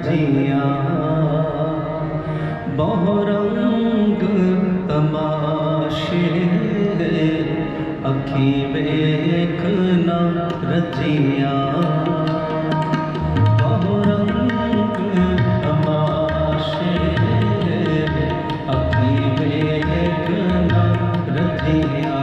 रजिया बहुरंग तमाशे अखी वेख न रजिया बहुरंग तमाशे अखी वेख न रजिया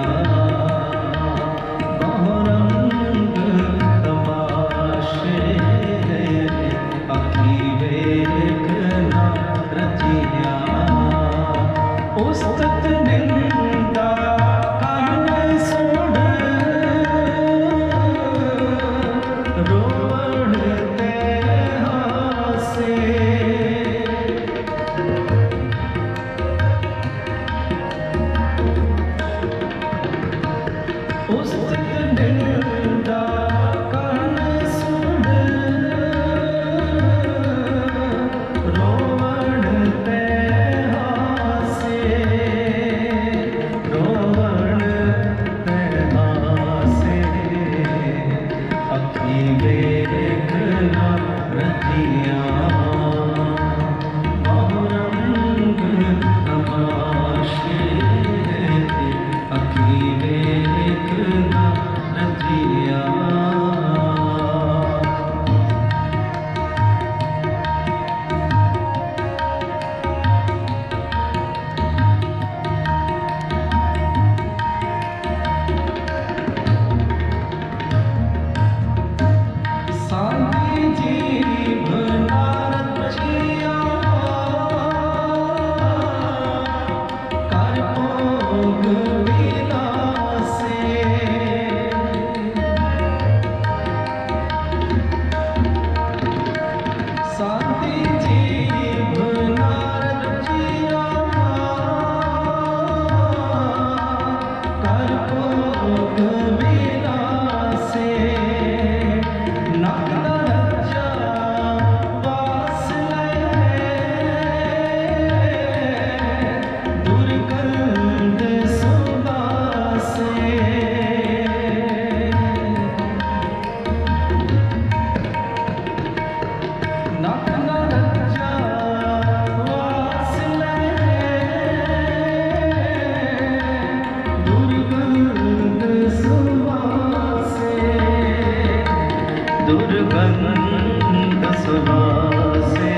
दुर्गंध सुवासे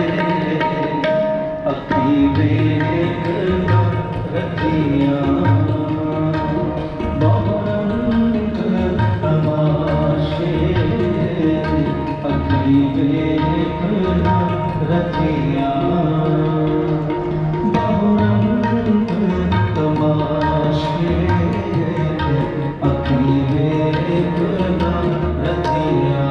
अखी वेख न रजिया बहुरंग तमाशे अखी वेख न रजिया बहुरंग तमाशे अखी वेख न रजिया।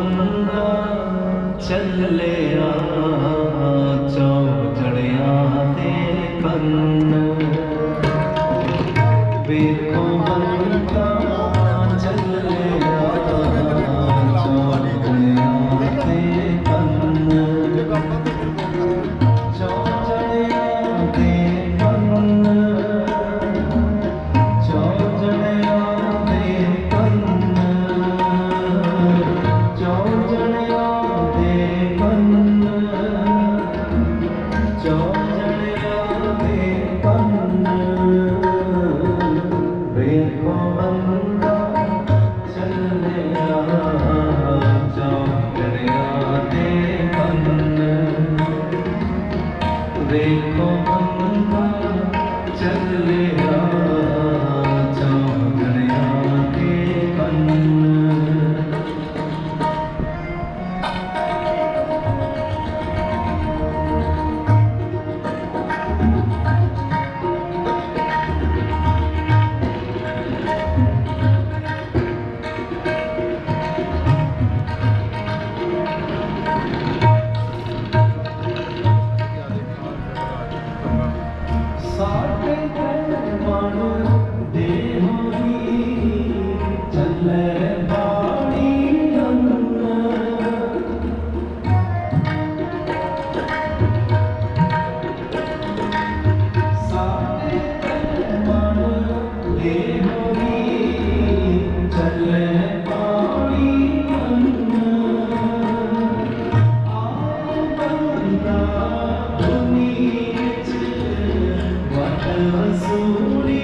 ਬੰਦਾ ਚੱਲਿਆ ਚੌਜੜਿਆਂ ਦੇ ਕੰਨ ਵੇਖੋ ਬੰਦਾ ਚੱਲਿਆ ਚੌਜੜਿਆਂ ਦੇ ਕੰਨ ਚੌਜੜਿਆਂ ਦੇ ਕੰਨ ਚੌਜੜਿਆਂ ਦੇ ਕੰਨ ਚੌਜੜਿਆਂ ਦੇ ਕੰਨ ਚੌਜੜਿਆਂ ਦੇ ਕੰਨ ਵੇਖੋ ਬੰਦਾ ਚੱਲਿਆ ਚੌਜੜਿਆਂ ਦੇ ਕੰਨ ਵੇਖੋ ਬੰਦਾ ਚੱਲਿਆ ਚੌਜੜਿਆਂ ਦੇ ਕੰਨ ਸਾਡੇ ਬਣ ਦੇ ਹੋਈ ਚੱਲੇ ਬਾਣੀ ਨੰਨ ਸਾਡੇ ਬਣ ਦੇ ਹੋਈ ਚੱਲੇ ਬਾਣੀ ਨੰਨ ਆਏ ਬੰਦਾ ਦੁਨੀਆ ਚ ਵਸੂਲੀ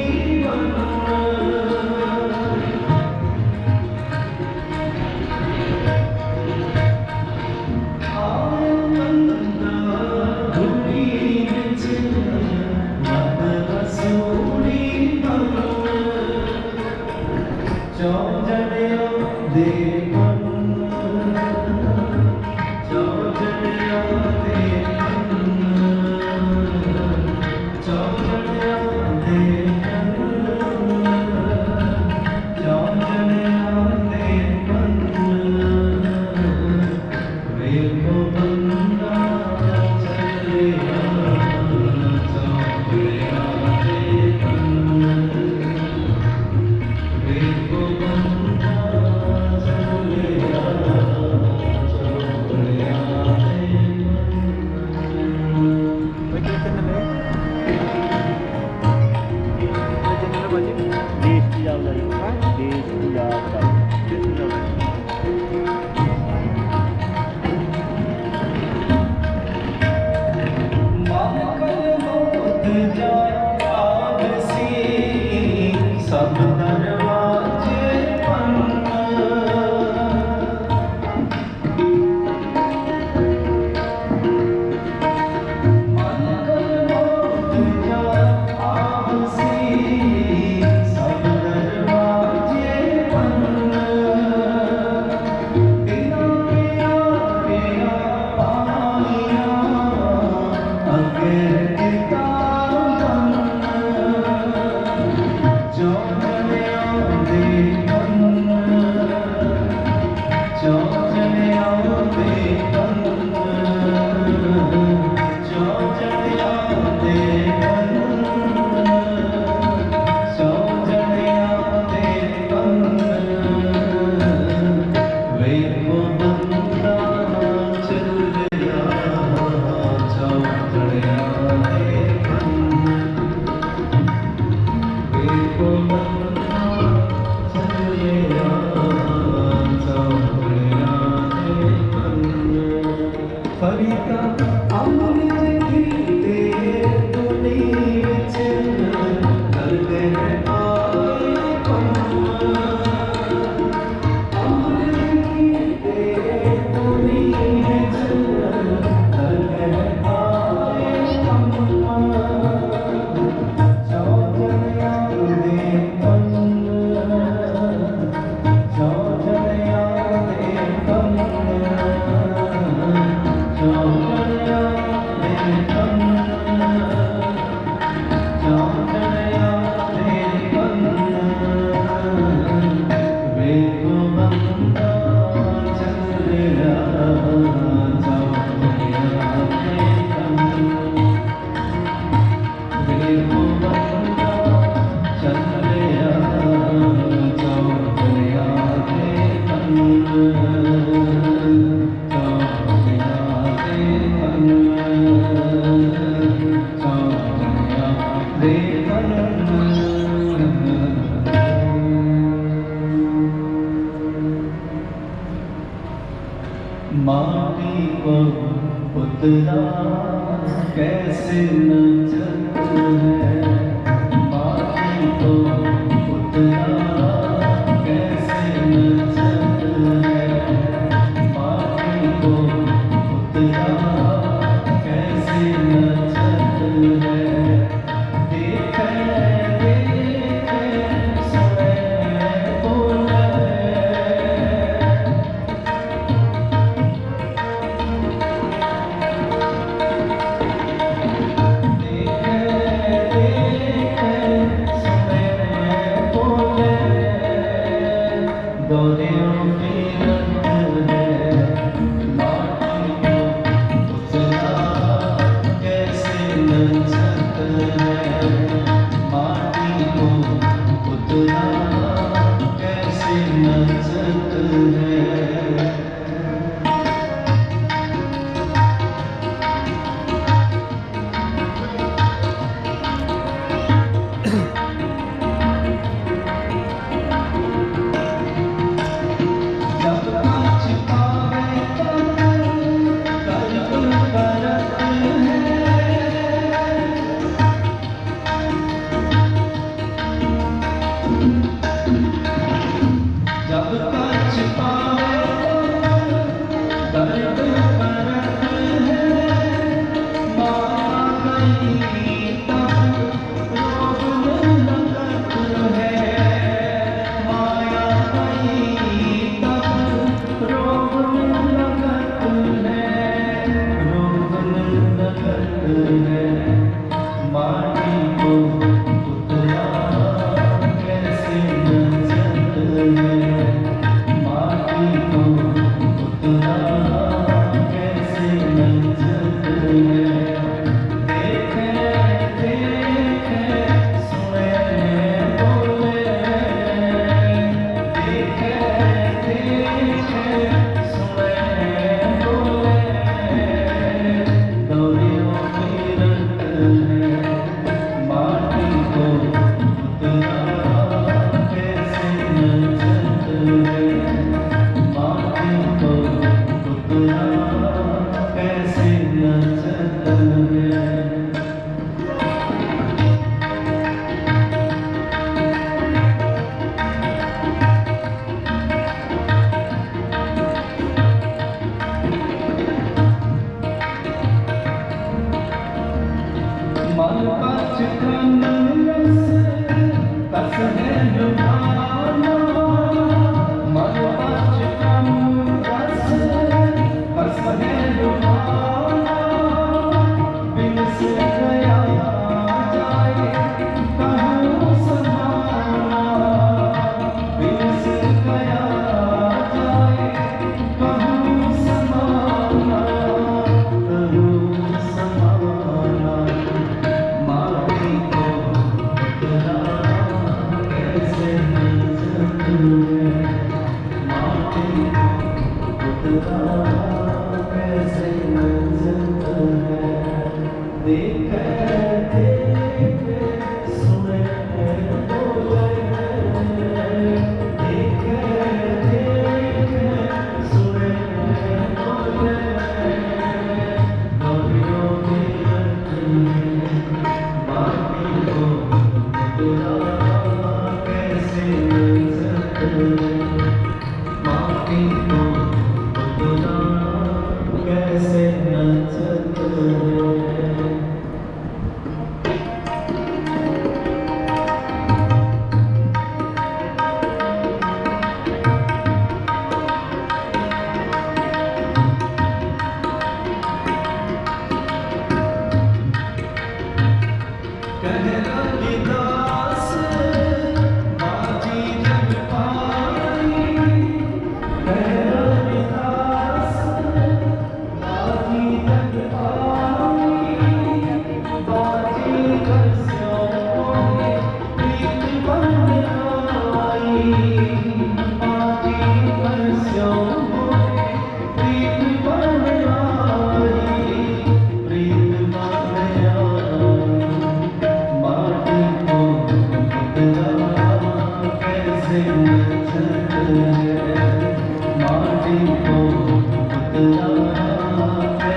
ਚੌਜੜਿਆਂ ਦੇ ਕੰਨ ਚੌਜੜਿਆਂ ਦੇ ਕੰਨ ਚੌਜੜਿਆਂ ਦੇ ਕੰਨ ਚੌਜੜਿਆਂ ਦੇ ਕੰਨ ਵੇਖੋ ਬੰਦਾ ਚੱਲਿਆ ਚੌਜੜਿਆਂ ਦੇ ਕੰਨ ਵੇਖੋ ਬੰਦਾ ਚੱਲਿਆ ਚੌਜੜਿਆਂ ਦੇ ਦੇਸ਼ ਪੰਜਾਬ ਦਾ ਜੀ ਦੇਸ਼ ਪੰਜਾਬ ਦਾ ਸਭ ਦਰਵਾਜ਼ੇ ਬੰਦ ਮਨ ਕਰ ਮੌਤ ਜਾ ਆਵਸੀ ਸਭ ਦਰਵਾਜ਼ੇ ਬੰਦ को पुतला कैसे नचत है, माटी को पुतला कैसे नचत है, माटी को पुतला कैसे नचत है। देखे देखे सुने बोले,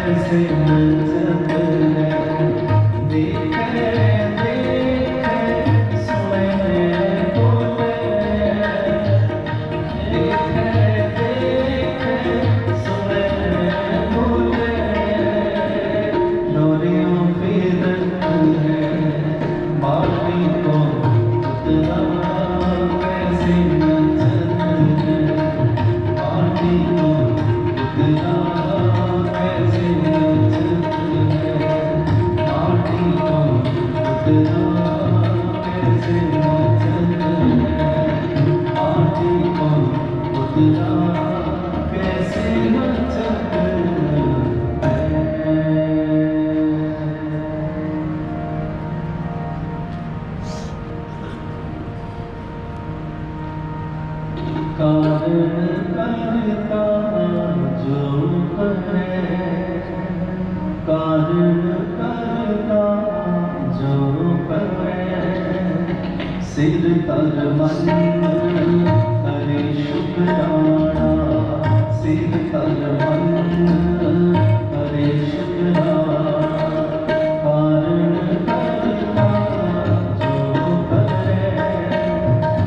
कैसे नचत है देखे देखे सुने बोले देखे देखे सुने बोले डोरियों फिरत है माटी को उतरा कैसे नचत है माटी को उतरा कैसे नचत है माटी को उतरा कैसे नचत है माटी को उतरा कैसे नचत है कारण करता जो करे कारण करता जो करे सिर तर मन करे शुक्राना सिर तर मन करे शुक्राना कारण करता जो करे कारण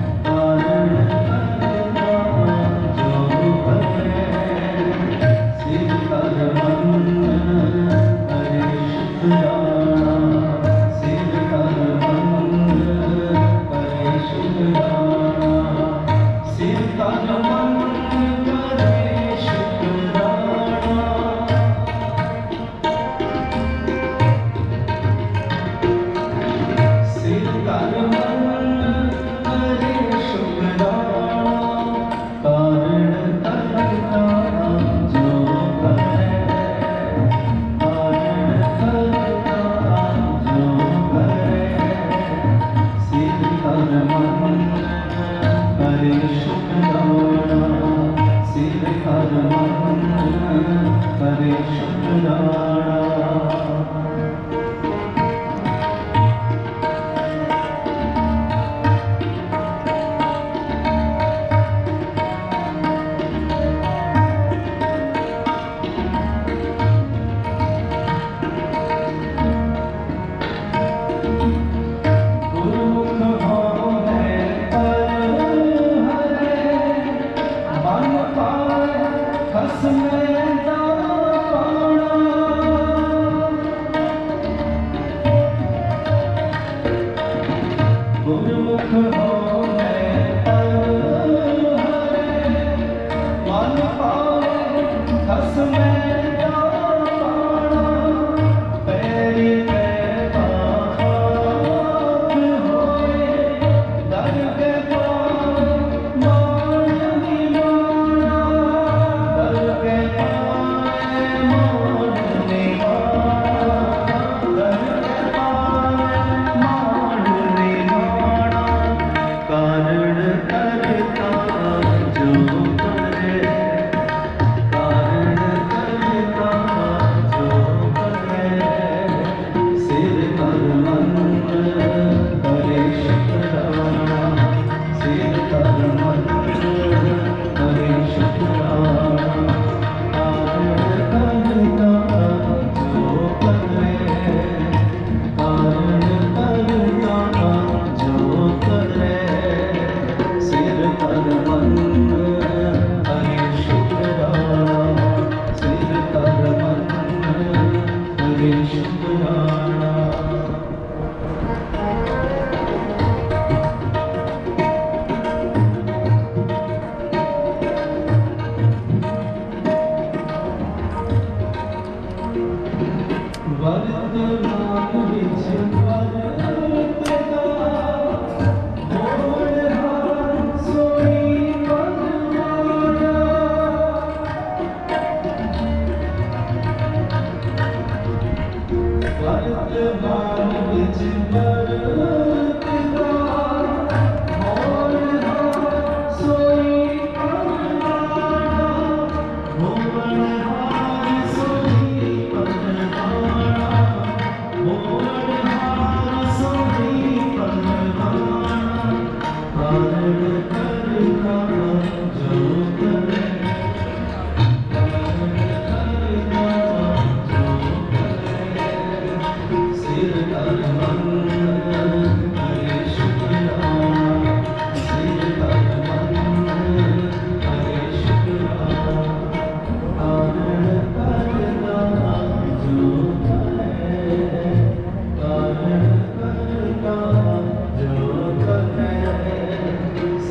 सोई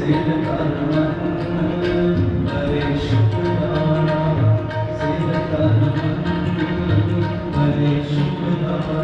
सिर कर मन करे शुक्राना, सिर कर मन करे शुक्राना।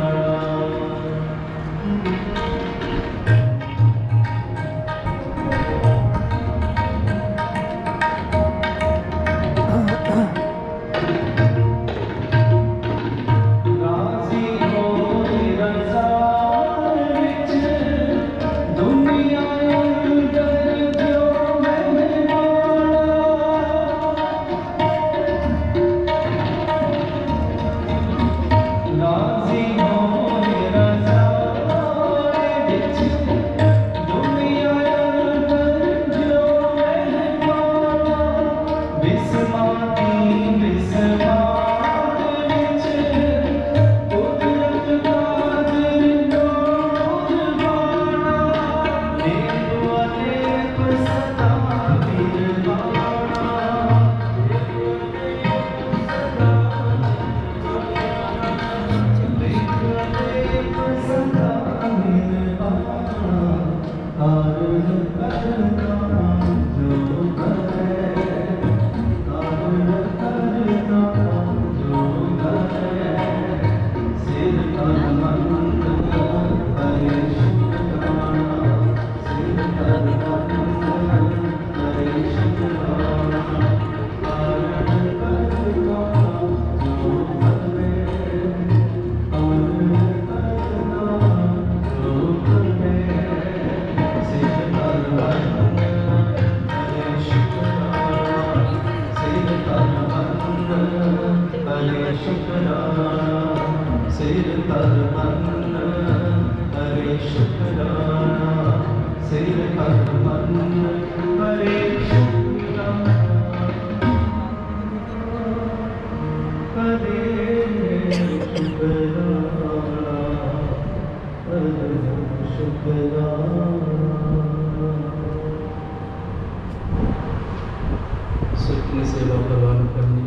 अपनी सेवा प्रवान करनी,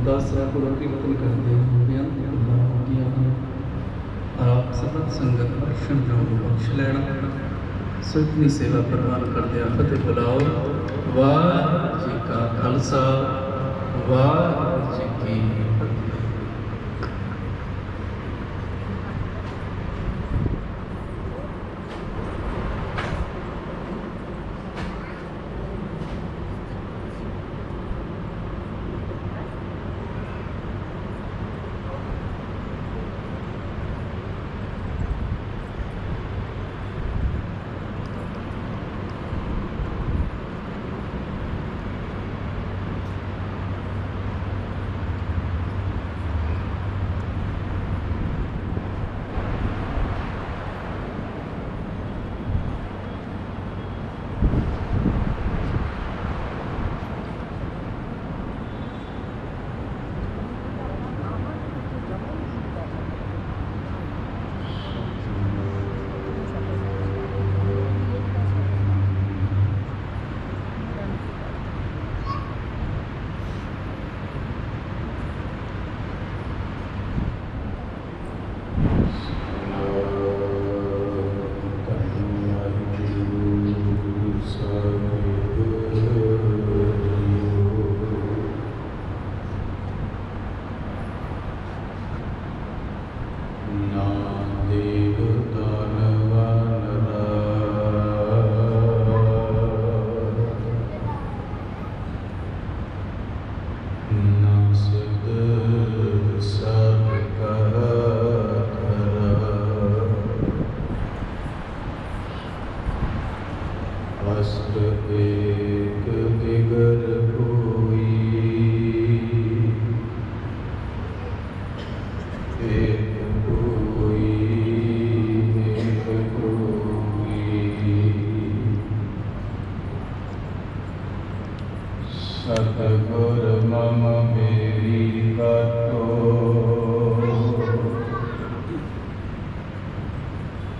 दासरा को कीर्तन करते आप समत संगत दर्शन जो बख्श लेना। सो अपनी सेवा प्रवान करते फतेह बुलाओ। वाह जी का खालसा, वाह जी की फतेह। सतगुर मम मेरी कतो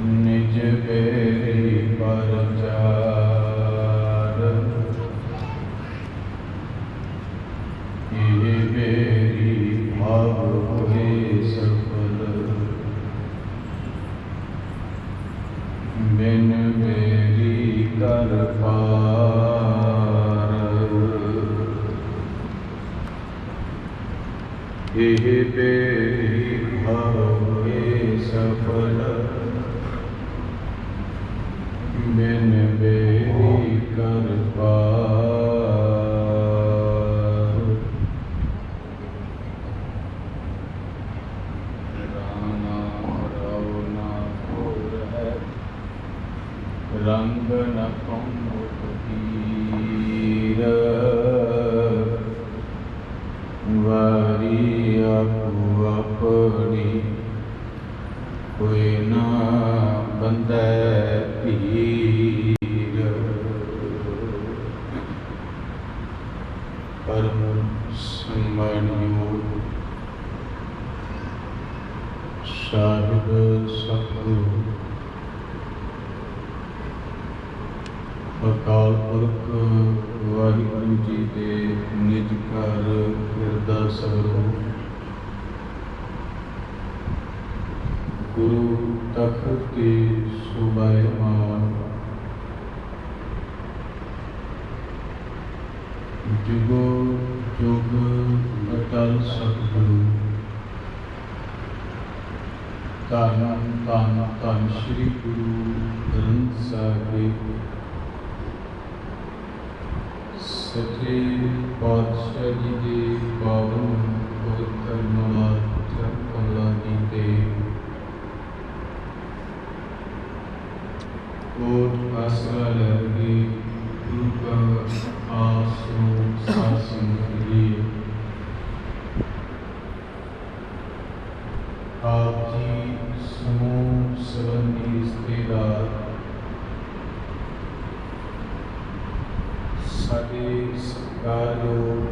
निज बेरी परचार ये बेरी भाव हुए सफल बिन बेरी कर पार। एह बेरी भावे सफल बिन बेरी कर पार। राना रौना घोर है रंग न पीर। वारी आपू अपनी कोई ना बंदै पीर। परम सम्मानियो साहिब सतगुरु अकाल पुरख वाहिगुरु जी दे निज घर हिरदा स्वरूप गुरु तखत के शोभायमान जुगो जुग अटल सतगुरु धन धन धन श्री गुरु ग्रंथ साहिब सच्चे पातशाह जी के पावन पवित्र नवाचार कमला जी के कोट आसरा लगे गुरु का आसो शासन के लिए आप जी समूह संबंधी रिश्तेदार साडे सत्कारयोग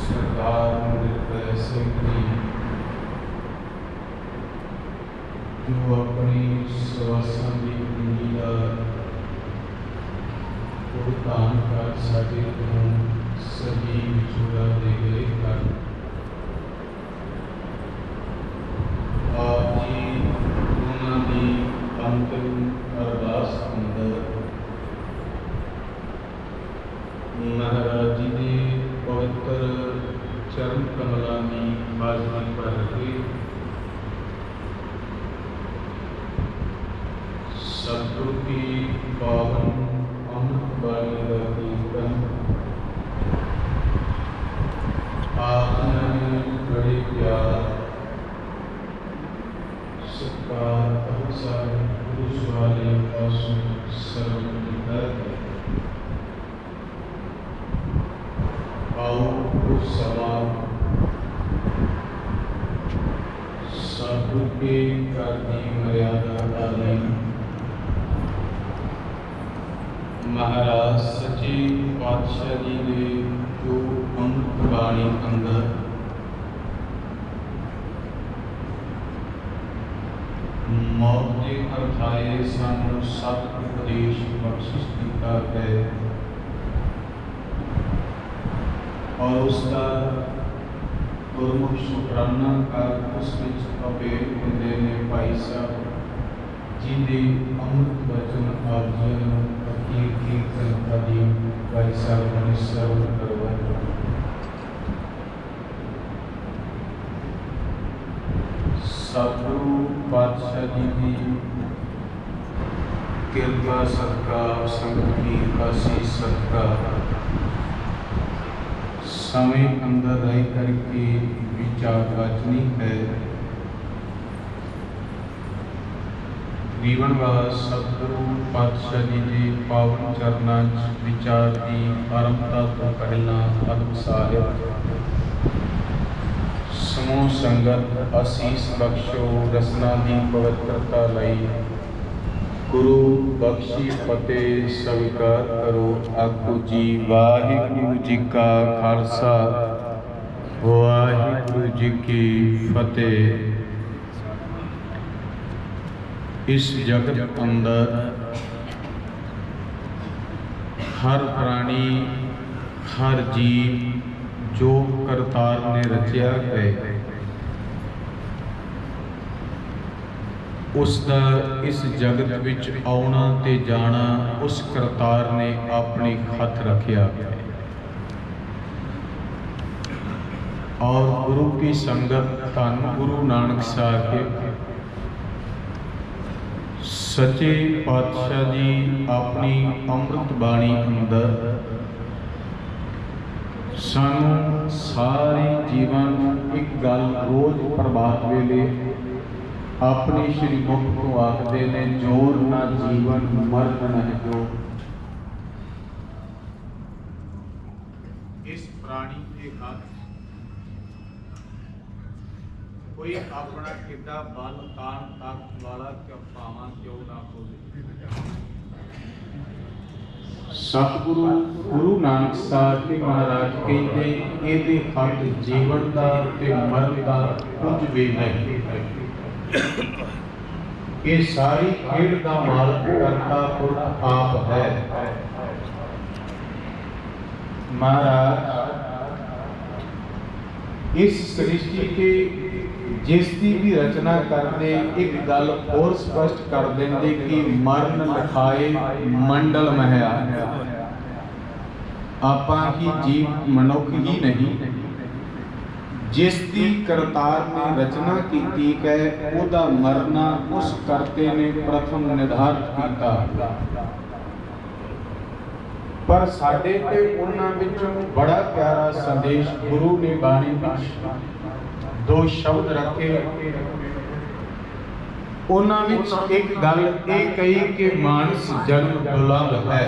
सरदार निर्भय सिंह जी जो अपनी सवासां की पूंजी का भुगतान कर साडे को सही विछोड़ा दे गए हैं। आप जी उन्हां दी अंतिम अरदास अंदर महाराज जी के पवित्र चरण कमलों की हाजरी भर के सतगुरु की पावन अमृत बाणी का कीर्तन आपने बड़े प्यार सत्कार पुरुष वाले पासों सर्व आओ उस सवाल साधु के कार्य मर्यादा कालीन महाराज सच्चे पातशाह जी ने जो अमृत बाणी अंदर मौत के अर्थाए सानू सत उपदेश बख्शिश किया है और उसका गुरमुख शुकराना कर उस विच अपेल होंदे ने भाई साहब जिंदे अमृत वचन आजियां फकीर कीर्तन आदि भाई साहब ने श्रवण करवाया। सतगुरु पातशाह जी की कृपा सदका संगत की आशीष सदका समय अंदर रह करके विचार वाचनी है। जीवनवास सतगुरु पातशाह जी के पावन चरणों विचार की आरंभता तो पहला अदब साहिब समूह संगत आशीष बख्शो रसना की पवित्रता लई गुरु बख्शी फतेह स्वीकार करो। आखो जी वाहिगुरु जी का खालसा वाहिगुरु जी की फतेह। इस जगत अंदर हर प्राणी हर जीव जो करतार ने रचा है ਉਸ ਦਾ ਇਸ ਜਗਤ ਵਿੱਚ ਆਉਣਾ ਤੇ ਜਾਣਾ ਉਸ ਕਰਤਾਰ ਨੇ ਆਪਣੇ ਹੱਥ ਰੱਖਿਆ और गुरु की संगत धन गुरु नानक साहिब सच्चे पातशाह जी अपनी अमृत बाणी अंदर सानू सारे जीवन एक गल रोज प्रभात वेले अपने श्री मुख को आखते ने जोर ना जीवन मरण न जो। इस प्राणी के हाथ कोई अपना किदा बल तान ताकत वाला क्यों पावा क्यों ना खोले। सतगुरु गुरु नानक साहिब जी महाराज कहते इहदे हथ जीवन दा ते मरण दा कुछ भी नहीं। ये सारी खेड दा मालक करता पुरख आप है। महाराज इस सृष्टि के जिसकी भी रचना करते एक गल और स्पष्ट कर देंगे कि मरण लिखाए मंडल महया आपा की जीव मनुख ही नहीं जिसकी करतार ने रचना की है उदा मरना उस करते ने प्रथम निर्धारित किया। पर साडे ते उन्हां विचों बड़ा प्यारा संदेश गुरु ने बाणी विच दो शब्द रखे उन्हां विच एक गल ये कही कि मानस जन्म दुर्लभ है।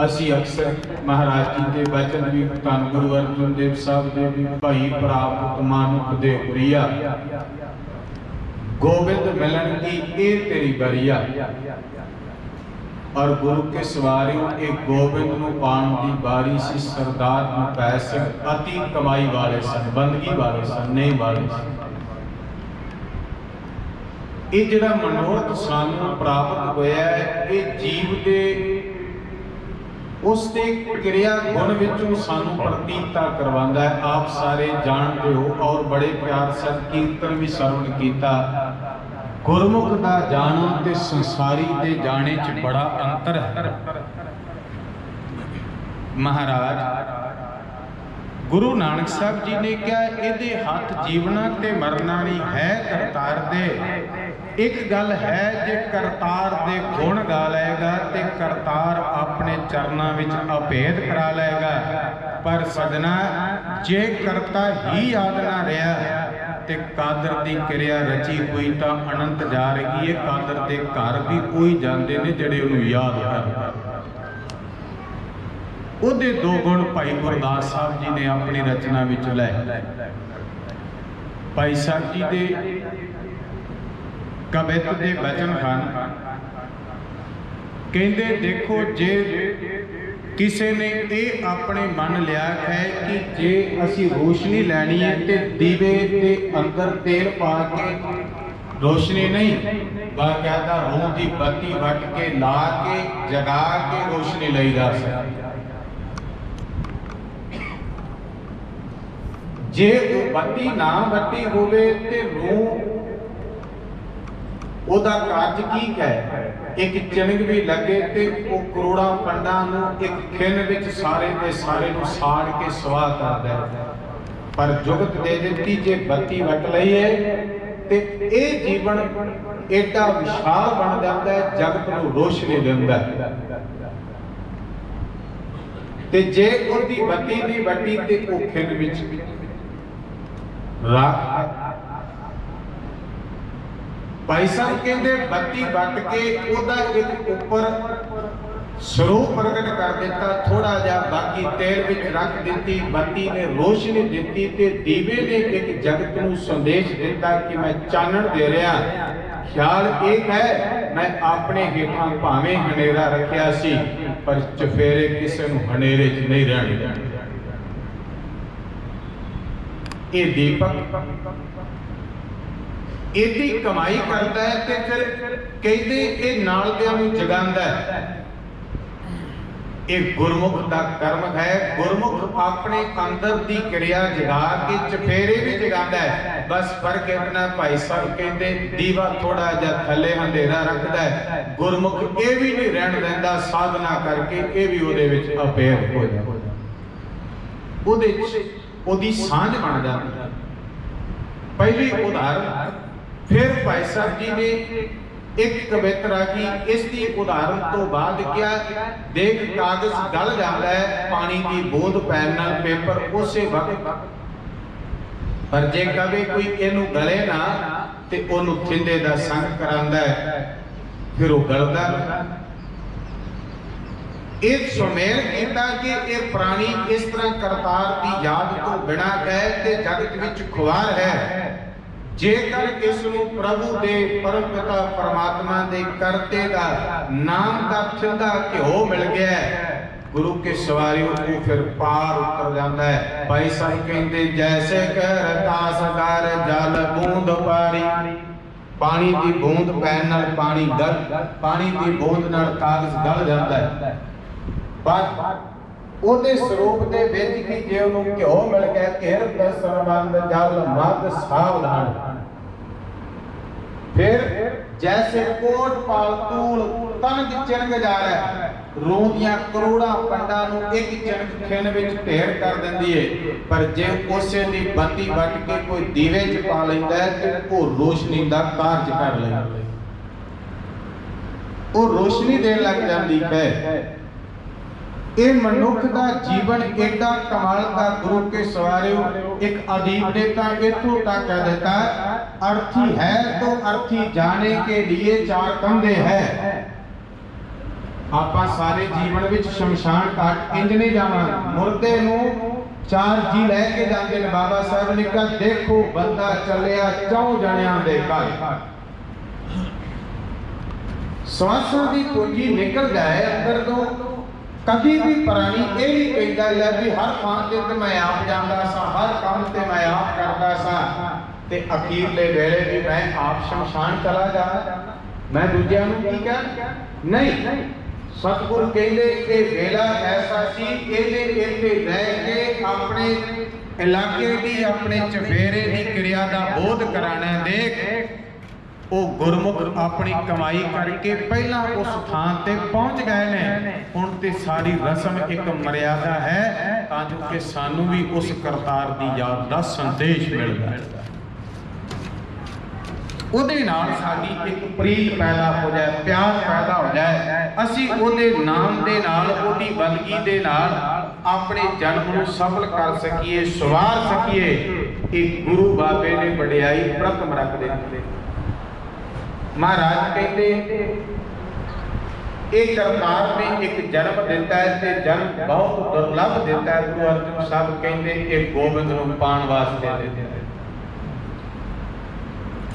असी अक्सर महाराज जी के वचन भी धन गुरु अर्जुन देव साहब दे भी भाई प्राप्त मानुख दे प्रिया गोबिंद मिलन की ए तेरी बरिया और गुरु के सवारियों एक गोबिंद नूं पाण दी बारी सी सरदार नूं पै सिंह अति कमाई वाले सन बंदगी वाले सन नहीं वाले सन। ये जिहड़ा मनोरथ सानूं प्राप्त होया है ये जीव दे उस दे क्रिया गुण विचों सानूं प्रतीता करवांदा है। आप सारे जानते हो और बड़े प्यार से कीर्तन भी श्रवण कीता। गुरमुख दा जाना ते संसारी दे जाने च बड़ा अंतर है। महाराज गुरु नानक साहब जी ने कहा इहदे हथ जीवना ते मरना नहीं है करतार दे। एक गल है जे करतार दे गुण गा लेगा ते करतार अपने चरना विच अभेद करा लेगा। पर सजना जे करता ही याद ना रहा ते कादर दी क्रिया रची हुई तो अनंत जा रही है। कादर दे घर भी कोई जाते ने जिहड़े उहनूं याद कर। उहदे दो गुण भाई गुरदास साहब जी ने अपनी रचना विच ले। भाई साहब जी दे कवित दे वचन हैं कहंदे देखो जे किसी ने ये अपने मन लिया है कि जे असी रोशनी लैनी है तो दीवे के अंदर तेल पा के रोशनी नहीं बाकायदा रूह की बत्ती वट के ला के जगा के रोशनी ली जा सकती। जे वो बत्ती ना बत्ती होवे ते रूह ओदा कार्ज की है। एक चिणग भी लगे तो वो करोड़ा पंडा एक खिन विच सारे के सारे साड़ के स्वाह कर दे। पर जुगत दे दी जे बत्ती वट लई है ते ये जीवन एडा विशाल बन जाता है जगत को रोशनी देंदा है। ते जे उनकी बत्ती नहीं वटी ते वो खिन विच राख। भाई साहब कहते बत्ती वट के ओदा एक उपर स्वरूप प्रगट कर दिता थोड़ा जा बाकी तेल विच रख दी। बत्ती ने रोशनी दी ते दीवे ने एक जगत को संदेश दिता कि मैं चानण दे रहा। ख्याल एक है मैं अपने हेठां भावें हनेरा रखिया सी पर चफेरे किसी नूं हनेरे च नहीं रहने। ये दीपक इहदी कमाई करता है ते फिर कहते ये नाल दियां नूं जगांदा है। ਇਹ ਗੁਰਮੁਖ ਦਾ ਕਰਮ ਹੈ। ਗੁਰਮੁਖ ਆਪਣੇ ਅੰਦਰ ਦੀ ਕਿਰਿਆ ਜਗਾ ਕੇ ਚਫੇਰੇ ਵੀ ਜਗਾਉਂਦਾ ਹੈ। ਬਸ ਫਰਕ ਇਤਨਾ, ਭਾਈ ਸਾਹਿਬ ਕਹਿੰਦੇ ਦੀਵਾ ਥੋੜਾ ਜਿਹਾ ਥੱਲੇ ਹਨੇਰਾ ਰੱਖਦਾ ਹੈ, ਗੁਰਮੁਖ ਇਹ ਵੀ ਨਹੀਂ ਰਹਿਣ ਦਿੰਦਾ, ਸਾਧਨਾ ਕਰਕੇ ਇਹ ਵੀ ਉਹਦੇ ਵਿੱਚ ਅਪੇਰ ਹੋ ਜਾਂਦਾ, ਉਹਦੇ ਵਿੱਚ ਉਹਦੀ ਸਾਂਝ ਬਣ ਜਾਂਦੀ ਹੈ। ਪਹਿਲੀ ਉਦਾਹਰਨ ਫਿਰ ਭਾਈ ਸਾਹਿਬ ਜੀ ਨੇ एक कविता की, इसकी उदाहरण तो बाद क्या, देख कागज गल जाता है, पानी की बूंद पैन नाल पेपर उसे वक्त, पर जे कभी कोई इनू गले ना ते ओनू थिंदे दा संग करांदा है, फिर वो गलदा। एक सुमेल कहता कि ये प्राणी इस तरह करतार की याद तो बिना गए ते जगत विच खुआर है। जेकर इस प्रभु दे परम पिता परमात्मा दे करते दा नाम का थिंदा घ्यो मिल गया है, गुरु के सवारियों को फिर पार उतर जाता है। भाई साहब कहते जैसे कर तास कर जल बूंद पारी, पानी की बूंद पैन नाल पानी गल, पानी की बूंद नाल कागज गल जाता है, पर ਉਹਦੇ ਸਰੂਪ ਦੇ ਵਿੱਚ ਕੀ ਜੇ ਉਹਨੂੰ ਘਿਓ ਮਿਲ ਗਿਆ, ਘੇਰ ਤੇ ਸਰਬੰਦ ਜਲ ਮਦ ਸਾਵਧਾਨ। ਫਿਰ ਜੈਸੇ ਕੋਟ ਪਾਲ ਤੂਲ ਤਨ ਚਿਣਗ ਜਾ ਰਿਹਾ, ਰੂਹ ਦੀਆਂ ਕਰੋੜਾਂ ਪੰਡਾਂ ਨੂੰ ਇੱਕ ਚਿਣਗ ਖਿੰਨ ਵਿੱਚ ਢੇਰ ਕਰ ਦਿੰਦੀ ਏ, ਪਰ ਜੇ ਉਸੇ ਦੀ ਬੱਤੀ ਵੱਟ ਕੇ ਕੋਈ ਦੀਵੇ 'ਚ ਪਾ ਲੈਂਦਾ ਹੈ ਤੇ ਉਹ ਰੋਸ਼ਨੀ ਦਾ ਕਾਰਜ ਕਰ ਲੈਂਦਾ, ਉਹ ਰੋਸ਼ਨੀ ਦੇਣ ਲੱਗ ਜਾਂਦੀ ਹੈ। ये मनुख का जीवन एडा कमाल का, गुरु के सवारे एक अदीब नेता इथों तक कह देता है, अर्थी है तो अर्थी जाने के लिए चार कंधे है। आपां सारे जीवन विच शमशान घाट इंज नहीं जावांगे, मुर्दे नूं चार जी लैके जांदे ने। बाबा साहब ने कहा देखो बंदा चलिया 4 जणियां दे घर, श्वासां दी पूंजी निकल जाए अंदर तो कभी भी प्राणी ये नहीं कहता ले भी हर थां ते मैं आप जांदा सा, हर काम ते मैं आप करदा सा, ते अखीरले वेले भी मैं आप शमशान चला जाना, मैं दूजियां नूं की कह नहीं। सतगुरु कहंदे कि वेला ऐसा सी, इहदे इत्ते रह के अपने इलाके दी अपने चफेरे दी क्रिया दा बोध कराना। देख वो गुरमुख अपनी कमाई करके पहला उस थान ते पहुंच गए ने, हुण ते सारी रस्म एक मर्यादा है तां जो कि सानू भी उस करतार दी याद दा संदेश मिलदा है, ਉਹਦੇ ਨਾਲ ਸਾਡੀ ਇੱਕ ਪ੍ਰੀਤ ਪੈਦਾ ਹੋ ਜਾਏ, ਪਿਆਰ ਪੈਦਾ ਹੋ ਜਾਏ, ਅਸੀਂ ਉਹਦੇ ਨਾਮ ਦੇ ਨਾਲ, ਉਹਦੀ ਬੰਦਗੀ ਦੇ ਨਾਲ ਆਪਣੇ ਜਨਮ ਨੂੰ ਸਫਲ ਕਰ ਸਕੀਏ, ਸਵਾਰ ਸਕੀਏ। ਇਹ ਗੁਰੂ ਬਾਬੇ ਨੇ ਵਡਿਆਈ ਪ੍ਰਥਮ ਰੱਖ ਦਿੱਤੀ। महाराज कहते एक करतार ने एक जन्म दिता है ते जन्म बहुत दुर्लभ दिता है। गुरु अर्जन साहब कहते एक गोबिंद नूं पाण वास्ते दिता है।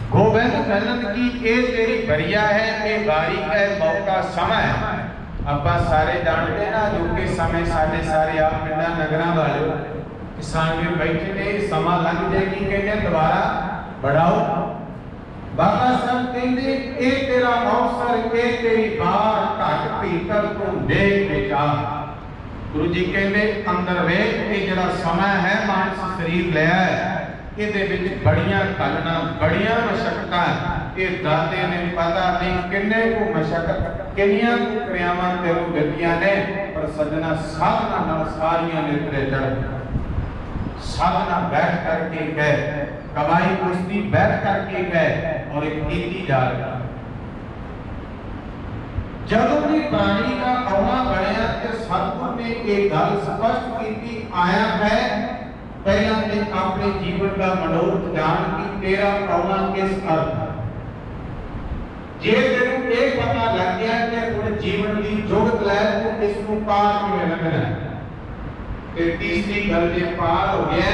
गोबिंद मिलन की ये तेरी बरिया है, ये बारी है, मौका समय है। आपां सारे जानते ना जो कि समय साडे सारे आप पिंडां नगरां वाले किसान भी बैठे ने, समा लग जाएगी कहने दोबारा बढ़ाओ। बाबा साहब कहते ए तेरा अवसर, ए तेरी बार घट भीतर तू देख के जा। गुरु जी कहते अंदर वेख के जड़ा समय है मानस शरीर लिया है, इहदे विच बड़ियां घलना, बड़ियां मशक्कतां, ये दाते ने पता नहीं किन्ने को मशक्कत किन्नियां को क्रियावां तेनू दित्तियां ने, पर सजना साधना नाल सारियां नेत्रे चढ़, साधना बैठ करके गए, कमाई कुश्ती बैठ करके गए और एक नीति जा रहा। जब भी प्राणी का आना बनया तो सतगुरु ने एक गल स्पष्ट की, आया है पहला दिन अपने जीवन का मनोरथ जान की तेरा आना किस अर्थ। जे तेनू एक पता लग गया कि अपने जीवन की जुगत लै तो इसको पार किवें लगना है, ते तीसरी गल जे पार हो गया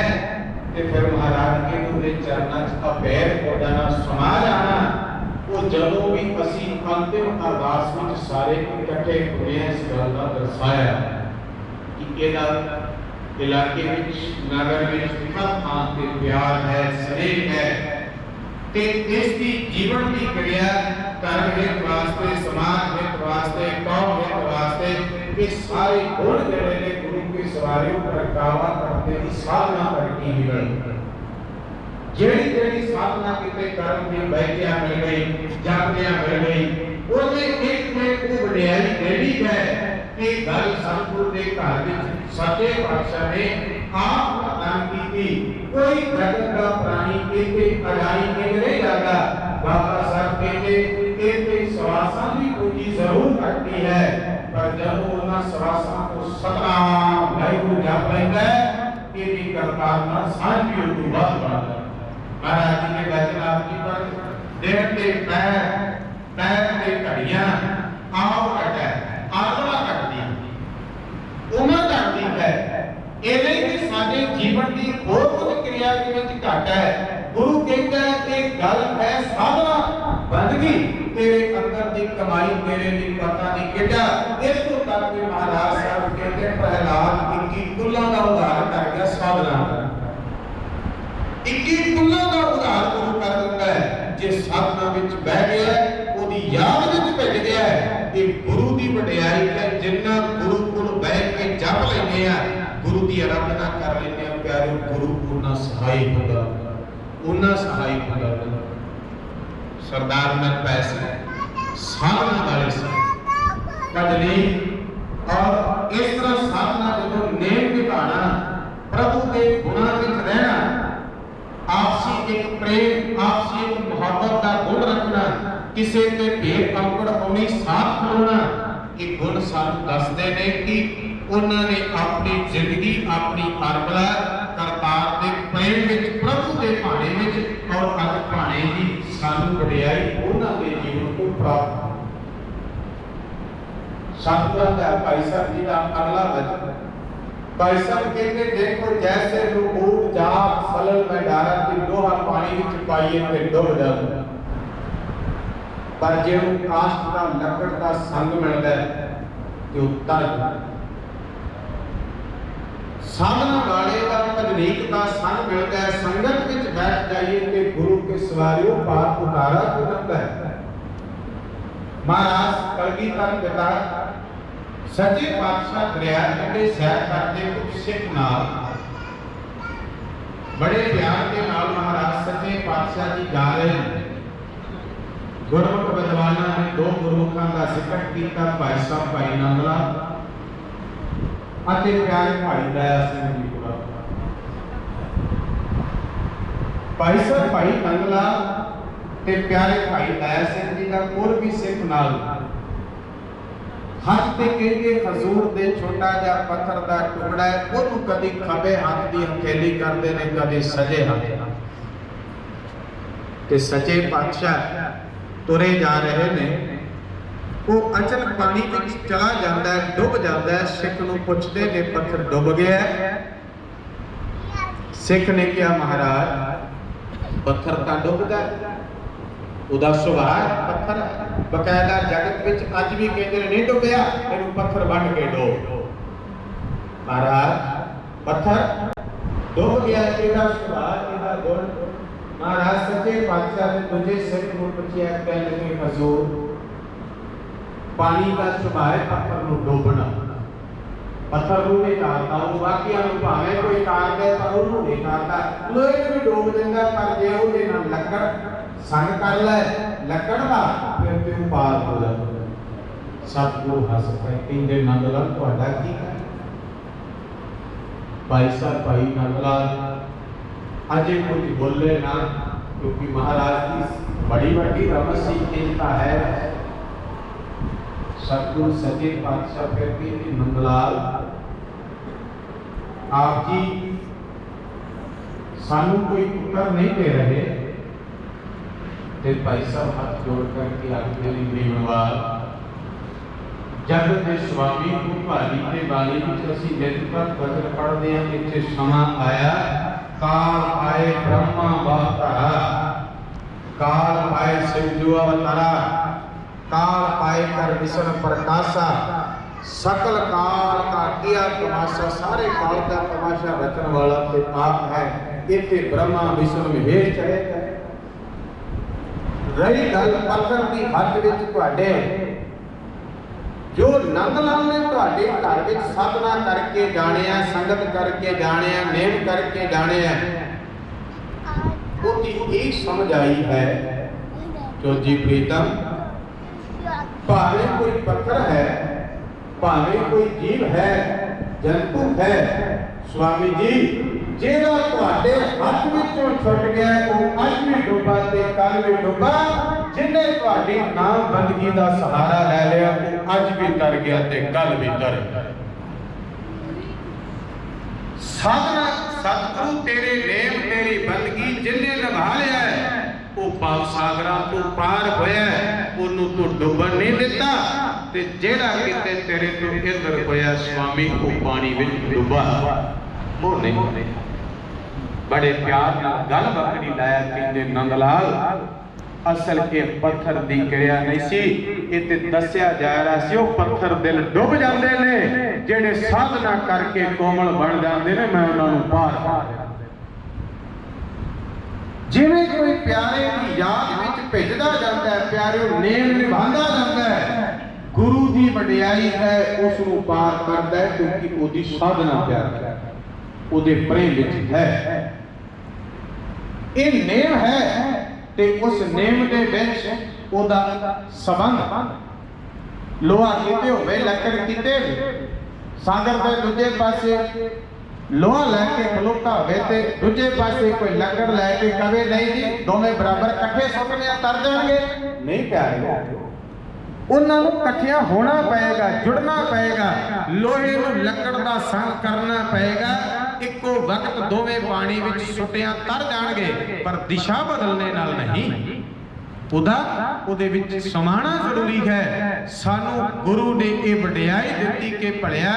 ते फिर महाराज के उहदे चरनां च अभैर हो जाना, समा जाना। वो जदों भी असीं अंतिम अरदास विच सारे इकट्ठे होए इस गल दा दर्शाया कि इहदा इलाके विच नगर विच हर थां ते प्यार है, स्नेह है, ते इसकी जीवन की क्रिया धर्म हित वास्ते, समाज हित वास्ते, कौम हित वास्ते कि सारे गुण जिहड़े ने गुरु के सवारे प्रगटावा करते दी साधना करके ही मिल जेड़ी जेड़ी साधना किते कर्म दी बैठिया मिल गई जागदिया मिल गई ओने एक में को वडियाई देनी है कि गल सतगुरु के घर विच सच्चे पातशाह ने आप प्रदान की थी कोई जगत का प्राणी इतने अजाई के नहीं जाता बाबा साहब कहते इतने श्वासां की पूंजी जरूर करती है पर जब वो उन श्वासां को सतनाम वाहिगुरू जप लेंदा है ये भी करतार ना सांझ भी उस बात बनता महाराज जी के वचन आप जी पर देह के पैर के घड़ियां आओ कटे आत्मा कटदी उम्र कटदी है ये नहीं कि साडे जीवन की होर कुछ क्रिया के विच घट है गुरु कहता है कि गल है साधना बंदगी तेरे अंदर दी कमाई तेरे दी पता नहीं केड़ा इस तो तक भी महाराज साहब कहते प्रहलाद 21 कुल्लां दा उदाहरण कर गया साधना 21 कुल्लां दा उदाहरण गुरु कर दिंदा है जे साधना विच बैठ गया ओदी याद विच भज गया है ये गुरु दी वडियाई है जिन्ना गुरु कोल बैठ के जप लेने आ गुरु की आराधना कर लेने प्यारे गुरु उन्ना सहाय होगा उन्ना सहाय होगा सरदार में पैसे साधना वाले से कदली और इस तरह साधना जो नेम निभाना प्रभु के गुणा में रहना आपसी एक प्रेम आपसी एक मोहब्बत का गुण रखना किसी के भेद अंकड़ होनी साथ खलोना ये गुण सानू दसदे ने कि उन्होंने अपनी जिंदगी अपनी अरबला करतार के प्रेम विच प्रभु के भाणे विच और अज भाणे की सानू वडियाई उन्हां दे जीवन को प्राप्त सतगुरु दा भाई साहब जी का अगला वचन भाई साहब कहते देखो जैसे ऊंट जाग सलल में डारा की लोहा पानी विच पाइए ते डुब जांदा पर जे काष्ठ का लकड़ का संग मिलता है तो तर साधना वाले का भजनीक का संग मिलता है संगत विच बैठ जाइए कि गुरु के सवारियों पार उतारा तो लगता है महाराज कलगीधर पिता सच्चे पातशाह दरिया कंढे सैर करते कुछ सिख नाल बड़े प्यार के नाल महाराज सच्चे पातशाह जी जा रहे हैं गुरमुख विद्वानां ने दो गुरमुखां का जिक्र किया भाई साहब भाई नंदला अते प्यारे भाई दया सिंह जी पूरा भाई साहब भाई नंदला ते प्यारे भाई दया सिंह जी का कोर भी सिख नाल हाथ ते कहते हजूर दे छोटा जा पत्थर दा टुकड़ा है ओनू कदी खबे हाथ दी हथेली करदे ने कदी सजे हाथ ते सच्चे पातशाह तुरे जा रहे ने वो अचानक पानी विच चला जाता है डुब जाता है सिख नूं पुछदे ने पत्थर डुब गया सिख ने कहा महाराज पत्थर तां डुबदा उदा सुभाव पत्थर बकायदा जगत विच अज भी कहते नहीं डुबिया इहनूं पत्थर बन के डो महाराज पत्थर डुब गया इहदा सुभाव इहदा गुण महाराज सच्चे पातशाह ने तुझे सिख नूं पुछया कहने लगे हजूर पानी का सुभाव पत्थर नूं डोबना पत्थर नूं नहीं तारदा वो बाकियां नूं भावें कोई तार दे पर उहनूं नहीं तारदा लोहे नूं भी डोब दिंदा पर जे ਉਹਦੇ ਨਾਲ ਲੱਕੜ संग कर ले लकड़ दा फिर ते पार हो जाता सतगुरु हस के कहंदे नंदलाल तुहाडा की है भाई साहब भाई नंदलाल अजे कुछ बोले ना क्योंकि महाराज की बड़ी बड़ी रहस्य चिंता है सतगुरु सच्चे पातशाह कहते हैं नंदलाल आप जी सानू कोई पुत्र नहीं दे रहे ते भाई साहब हाथ जोड़ करके आखते ने मेवनवाल जग के स्वामी को भाली ते बाली विच असीं नित पर वचन पढ़दे हां इत्थे समा आया काल आए ब्रह्मा अवतारा काल आए शिवजू अवतारा काल आए कर विष्णु प्रकाशा सकल काल का किया तमाशा सारे काल का तमाशा रचन वाला ते आप है इत्थे ब्रह्मा विष्णु महेश चढ़े रही गल पत्थर की हथ विच तुहाडे ਜੋ ਨੰਦ ਲਾਲ ਨੇ ਤੁਹਾਡੇ ਘਰ ਵਿੱਚ ਸਾਧਨਾ ਕਰਕੇ ਜਾਣਿਆ, ਸੰਗਤ ਕਰਕੇ ਜਾਣਿਆ, ਨੇਮ ਕਰਕੇ ਜਾਣਿਆ, ਉਹਦੀ ਇਹ ਸਮਝ ਆਈ ਹੈ ਚੋਜੀ ਪ੍ਰੀਤਮ, ਭਾਵੇਂ ਕੋਈ ਪੱਥਰ ਹੈ, ਭਾਵੇਂ ਕੋਈ ਜੀਵ ਹੈ, ਜੰਤੂ ਹੈ, स्वामी जी जेड़ा तुहाडे हथ विचों छुट गया वो अज भी डुबा ते कल भी डुबा, जिन्हें तुहाडी नाम बंदगी दा सहारा ले लिया वो अज भी तर गया ते कल भी तर गया। साधना सतगुरु तेरे नेम तेरी बंदगी जिन्हें निभा लिया है वो पाप सागरां तो पार होया, ओनू तू डुबन नहीं दिता, ते जेड़ा किते तेरे तो इधर होया स्वामी वो पानी विच डुबा। वो नहीं बड़े प्यार गल बकरी लाया कहते नंदलाल असल के पत्थर दी क्रिया नहीं सी, इते दस्या जा रहा सी वो पत्थर दिल डुब जाते ने जेड़े साधना करके कोमल बन जाते ने, मैं उन्होंने पार जिवें कोई प्यारे की याद विच भिजदा जाता है, प्यारे नेम निभांदा जाता है, गुरु की वडियाई है उसनूं पार करता है क्योंकि उसकी साधना प्यार है, ਉਹਦੇ ਪ੍ਰੇਮ ਵਿੱਚ ਹੈ। ਇਹ ਨੇਮ ਹੈ ਤੇ ਉਸ ਨੇਮ ਦੇ ਵਿੱਚ ਉਹਦਾ ਸੰਬੰਧ ਲੋਹਾ ਕੀਤੇ ਹੋਵੇ, ਲੱਕੜ ਕੀਤੇ ਹੋਵੇ, ਸਾਗਰ ਦੇ ਦੂਜੇ ਪਾਸੇ ਲੋਹਾ ਲੈ ਕੇ ਖਲੋਤਾ ਹੋਵੇ ਤੇ ਦੂਜੇ ਪਾਸੇ ਕੋਈ ਲੱਕੜ ਲੈ ਕੇ ਕਵੇ ਨਹੀਂ ਜੀ ਦੋਵੇਂ ਬਰਾਬਰ ਇਕੱਠੇ ਸੁੱਟਨੇ ਆ ਤਰ ਜਾਣਗੇ, ਨਹੀਂ ਪਿਆਰੇ, ਉਹਨਾਂ ਨੂੰ ਇਕੱਠਿਆਂ ਹੋਣਾ ਪਏਗਾ, ਜੁੜਨਾ ਪਏਗਾ, ਲੋਹੇ ਨੂੰ ਲੱਕੜ ਦਾ ਸੰਗ ਕਰਨਾ ਪਏਗਾ, ਇੱਕੋ ਵਕਤ ਦੋਵੇਂ ਪਾਣੀ ਵਿੱਚ ਸੁੱਟਿਆਂ ਤਰ ਜਾਣਗੇ ਪਰ ਦਿਸ਼ਾ ਬਦਲਣੇ ਨਾਲ ਨਹੀਂ, ਉਹਦੇ ਵਿੱਚ ਸਮਾਣਾ ਜ਼ਰੂਰੀ ਹੈ। ਸਾਨੂੰ ਗੁਰੂ ਨੇ ਇਹ ਵਡਿਆਈ ਦਿੱਤੀ ਕਿ ਭਲਿਆ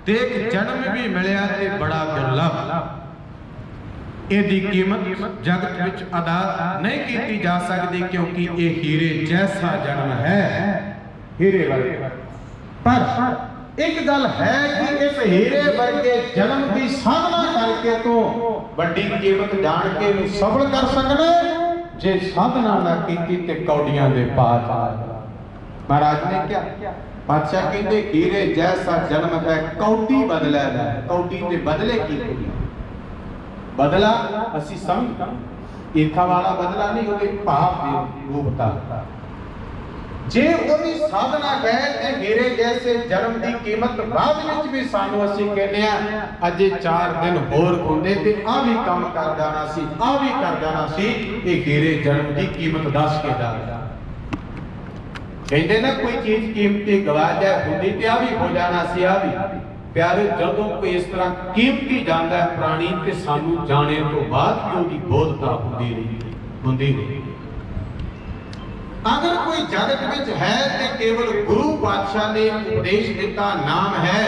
ਦੇਖ ਜਨਮ ਵੀ ਮਿਲਿਆ ਤੇ ਬੜਾ ਦੁਰਲਭ, ਇਹਦੀ ਕੀਮਤ ਜਗਤ ਵਿੱਚ ਅਦਾ ਨਹੀਂ ਕੀਤੀ ਜਾ ਸਕਦੀ ਕਿਉਂਕਿ ਇਹ ਹੀਰੇ ਜੈਸਾ ਜਨਮ ਹੈ, ਹੀਰੇ ਵਰਗਾ। ਪਰ एक गल है कि इस हीरे वर्गे जन्म की साधना करके तो बड़ी कीमत जान के सफल कर सकते, जे साधना ना की ते कौड़ियां दे पार। महाराज ने क्या बादशाह कहते हीरे जैसा जन्म है कौड़ी बदला है, कौड़ी दे बदले की बदला असी समझ ईर्खा वाला बदला नहीं, ਉਹਦੇ ਭਾਵ ਦੇ ਰੂਪ ਦਾ जे ਉਹਦੀ ਸਾਧਨਾ ਗਏ ਤੇ ਹੀਰੇ ਜੈਸੇ ਜਨਮ ਦੀ ਕੀਮਤ ਬਾਅਦ ਵਿੱਚ ਵੀ ਸਾਨੂੰ ਅਸੀਂ ਕਹਿੰਦੇ ਆ ਅਜੇ 4 ਦਿਨ ਹੋਰ ਹੁੰਦੇ ਤੇ ਆ ਵੀ ਕੰਮ ਕਰ ਜਾਣਾ ਸੀ, ਆ ਵੀ ਕਰ ਜਾਣਾ ਸੀ, ਇਹ ਹੀਰੇ ਜਨਮ ਦੀ ਕੀਮਤ ਦੱਸ ਕੇ ਜਾ ਕਹਿੰਦੇ ਨਾ ਕੋਈ ਚੀਜ਼ ਕੀਮਤੀ ਗਵਾ ਜਾਏ ਹੁੰਦੀ ਤੇ ਆ ਵੀ ਹੋ ਜਾਣਾ ਸੀ, ਆ ਵੀ ਪਿਆਰੇ ਜਦੋਂ ਕੋਈ ਇਸ ਤਰ੍ਹਾਂ ਕੀਮਤੀ ਜਾਂਦਾ ਹੈ ਪ੍ਰਾਣੀ ਤੇ ਸਾਨੂੰ ਜਾਣੇ ਤੋਂ ਬਾਅਦ ਵੀ ਉਹਦੀ ਬੋਧਤਾ ਹੁੰਦੀ ਰਹੀ। अगर कोई जगत में है तो केवल गुरु पातशाह ने उपदेश दिता नाम है,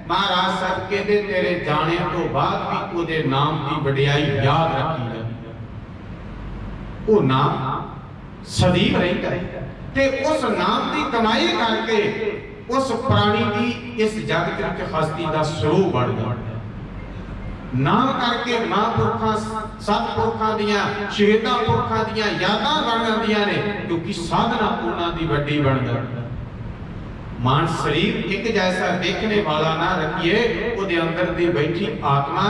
महाराज साहब कहते तेरे जाने तो बाद भी उहदे नाम की वडियाई याद रखी जाती, वो नाम सदैव रहता है ते उस नाम की कमाई करके उस प्राणी की इस जगत में हस्ती का स्वरूप बढ़ जाता है। नाम करके महापुरखा सतपुरखा दियां शहीदां पुरखा दियां यादां बन जांदियां ने क्योंकि साधना उन्हां दी वड्डी बन जाती। मान शरीर एक जैसा देखने वाला ना रखिए, उहदे अंदर दी बैठी आत्मा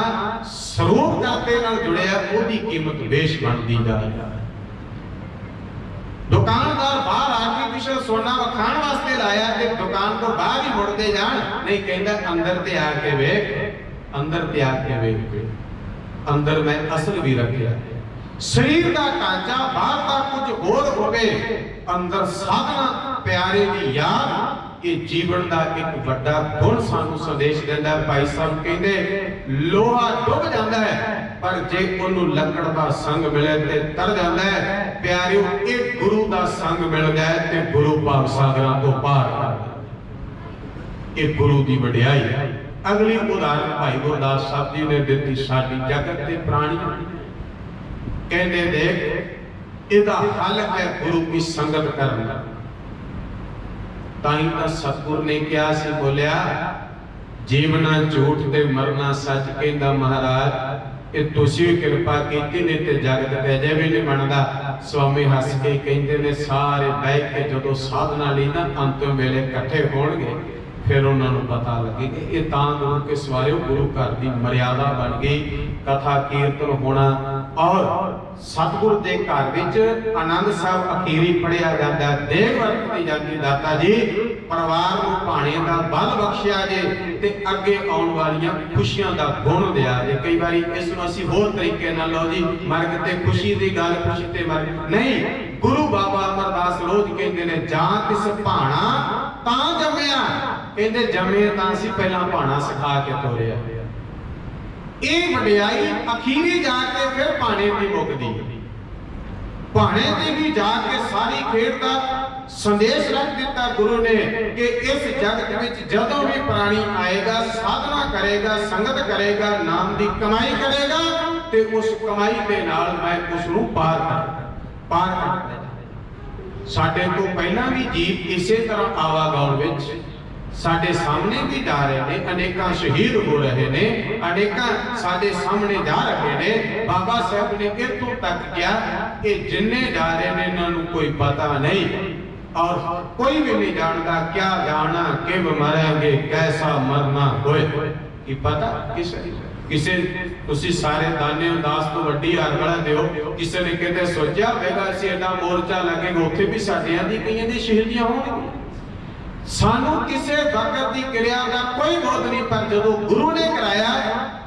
स्वरूप दाते नाल जुड़िया ओदी कीमत बेश बनदी जाए। दुकानदार बाहर आर्टिफिशियल सोना वखाण वास्ते लाया ते दुकान तो बाहर ही मुड़दे जाण, नहीं कहंदा अंदर ते आके वेख, अंदर त्याग के वेख, अंदर मैं असल भी रखे। शरीर का ढांचा बाहर का कुछ होर होवे, अंदर साधना प्यारे की याद ये जीवन का एक बड़ा गुण सानू संदेश देता है। भाई साहब कहते लोहा डुब जाता है पर जे ओनू लकड़ का संग मिले ते तर जाता है। प्यारियो एक गुरु का संग मिल जाए ते गुरु भाव सागरां तो पार कर। एक गुरु की वडियाई। अगली उदाहरण भाई गुरदास साहब जी ने दी साडी जगत के प्राणी कहते देख इहदा हल है गुरु की संगत करना। ताई ता सतगुर ने क्या से बोलिया जीवना झूठ ते मरना सच कहंदा महाराज ਇਹ ਤੁਸੀਂ ਵੀ ਕਿਰਪਾ ਕੀਤੀ ਨਹੀਂ ਤੇ ਜਗਤ ਤੇ ਅਜੇ ਵੀ ਨਹੀਂ ਬਣਦਾ। ਸਵਾਮੀ ਹੱਸ ਕੇ ਕਹਿੰਦੇ ਨੇ ਸਾਰੇ ਬਹਿ ਕੇ ਜਦੋਂ ਸਾਧਨਾ ਲਈ ਨਾ ਅੰਤਿਮ ਵੇਲੇ ਇਕੱਠੇ ਹੋਣਗੇ ਫਿਰ ਉਹਨਾਂ ਨੂੰ ਪਤਾ ਲੱਗੇਗਾ। ਇਹ ਤਾਂ ਗੁਰੂ ਕੇ ਸਵਾਰਿਓ ਗੁਰੂ ਘਰ ਦੀ ਮਰਿਆਦਾ ਬਣ ਗਈ। ਕਥਾ ਕੀਰਤਨ ਹੋਣਾ ਔਰ ਸਤਿਗੁਰ ਦੇ ਘਰ ਵਿੱਚ ਆਨੰਦ ਸਾਹਿਬ ਅਖੀਰੀ ਪੜਿਆ ਜਾਂਦਾ। ਦੇਗ ਵਰਤਦੀ ਜਾਂਦੀ। ਦਾਤਾ ਜੀ ਪਰਿਵਾਰ ਨੂੰ ਭਾਣੇ ਦਾ ਬਲ ਬਖਸ਼ਿਆ ਜੇ ਤੇ ਅੱਗੇ ਆਉਣ ਵਾਲੀਆਂ ਖੁਸ਼ੀਆਂ ਦਾ ਗੁਣ ਦਿਆ ਜੇ। ਕਈ ਵਾਰੀ ਇਸ ਨੂੰ ਅਸੀਂ ਹੋਰ ਤਰੀਕੇ ਨਾਲ ਲਓ ਜੀ ਮਰਗ ਤੇ ਖੁਸ਼ੀ ਦੀ ਗੱਲ, ਖੁਸ਼ੀ ਤੇ ਮਰਗ ਨਹੀਂ। ਗੁਰੂ ਬਾਬਾ ਅਮਰਦਾਸ ਰੋਜ਼ ਕਹਿੰਦੇ ਨੇ ਜਾਂ ਤਿਸ ਭਾਣਾ ਤਾਂ ਜੰਮਿਆ। ਕਹਿੰਦੇ ਜੰਮੇ ਤਾਂ ਅਸੀਂ ਪਹਿਲਾਂ ਭਾਣਾ ਸਿਖਾ ਕੇ ਤੋਰਿਆ। ਇਹ ਵਡਿਆਈ ਅਖੀਰੀ ਜਾ ਕੇ ਫਿਰ ਭਾਣੇ ਦੀ ਮੁੱਕਦੀ। ਭਾਣੇ ਤੇ ਵੀ ਜਾ ਕੇ ਸਾਰੀ ਖੇਡ ਦਾ ਸੰਦੇਸ਼ ਰੱਖ ਦਿੱਤਾ ਗੁਰੂ ਨੇ ਕਿ ਇਸ ਜਗਤ ਵਿੱਚ ਜਦੋਂ ਵੀ ਪ੍ਰਾਣੀ ਆਏਗਾ ਸਾਧਨਾ ਕਰੇਗਾ, ਸੰਗਤ ਕਰੇਗਾ, ਨਾਮ ਦੀ ਕਮਾਈ ਕਰੇਗਾ ਤੇ ਉਸ ਕਮਾਈ ਦੇ ਨਾਲ ਮੈਂ ਉਸ ਨੂੰ ਪਾਰ ਕਰ। ਸਾਡੇ ਤੋਂ ਪਹਿਲਾਂ ਵੀ ਜੀਵ ਇਸੇ ਤਰ੍ਹਾਂ ਆਵਾਗਾਉਣ ਵਿੱਚ ਸਾਡੇ ਸਾਹਮਣੇ ਵੀ ਜਾ ਰਹੇ ਨੇ। ਅਨੇਕਾਂ ਸ਼ਹੀਦ ਹੋ ਰਹੇ ਨੇ, ਅਨੇਕਾਂ ਸਾਡੇ ਸਾਹਮਣੇ ਜਾ ਰਹੇ ਨੇ। ਬਾਬਾ ਸਾਹਿਬ ਨੇ ਇੱਥੋਂ ਤੱਕ ਕਿਹਾ ਕਿ ਜਿੰਨੇ ਜਾ ਰਹੇ ਨੇ ਇਹਨਾਂ ਨੂੰ ਕੋਈ ਪਤਾ ਨਹੀਂ ਔਰ ਕੋਈ ਵੀ ਨਹੀਂ ਜਾਣਦਾ। ਕਿਆ ਜਾਣਾ ਕਿਵ ਮਰਾਂਗੇ ਕੈਸਾ ਮਰਨਾ ਹੋਏ। ਕੀ ਪਤਾ ਕਿਸੇ ਤੁਸੀਂ ਸਾਰੇ ਦਾਨੇ ਉਦਾਸ ਤੋਂ ਵੱਡੀ ਅਰਗਲਾ ਦਿਓ। ਕਿਸੇ ਨੇ ਕਿਤੇ ਸੋਚਿਆ ਹੋਵੇਗਾ ਅਸੀਂ ਐਡਾ ਮੋਰਚਾ ਲੱਗੇਗਾ ਉੱਥੇ ਵੀ ਸਾਡਿਆਂ ਦੀ ਕਈਆਂ ਦੀ ਸ਼ਹੀਦੀਆਂ ਹੋਣਗੀਆਂ। ਸਾਨੂੰ ਕਿਸੇ ਵਕਤ ਦੀ ਕਿਰਿਆ ਦਾ ਕੋਈ ਬੋਧ ਨਹੀਂ, ਪਰ ਜਦੋਂ ਗੁਰੂ ਨੇ ਕਰਾਇਆ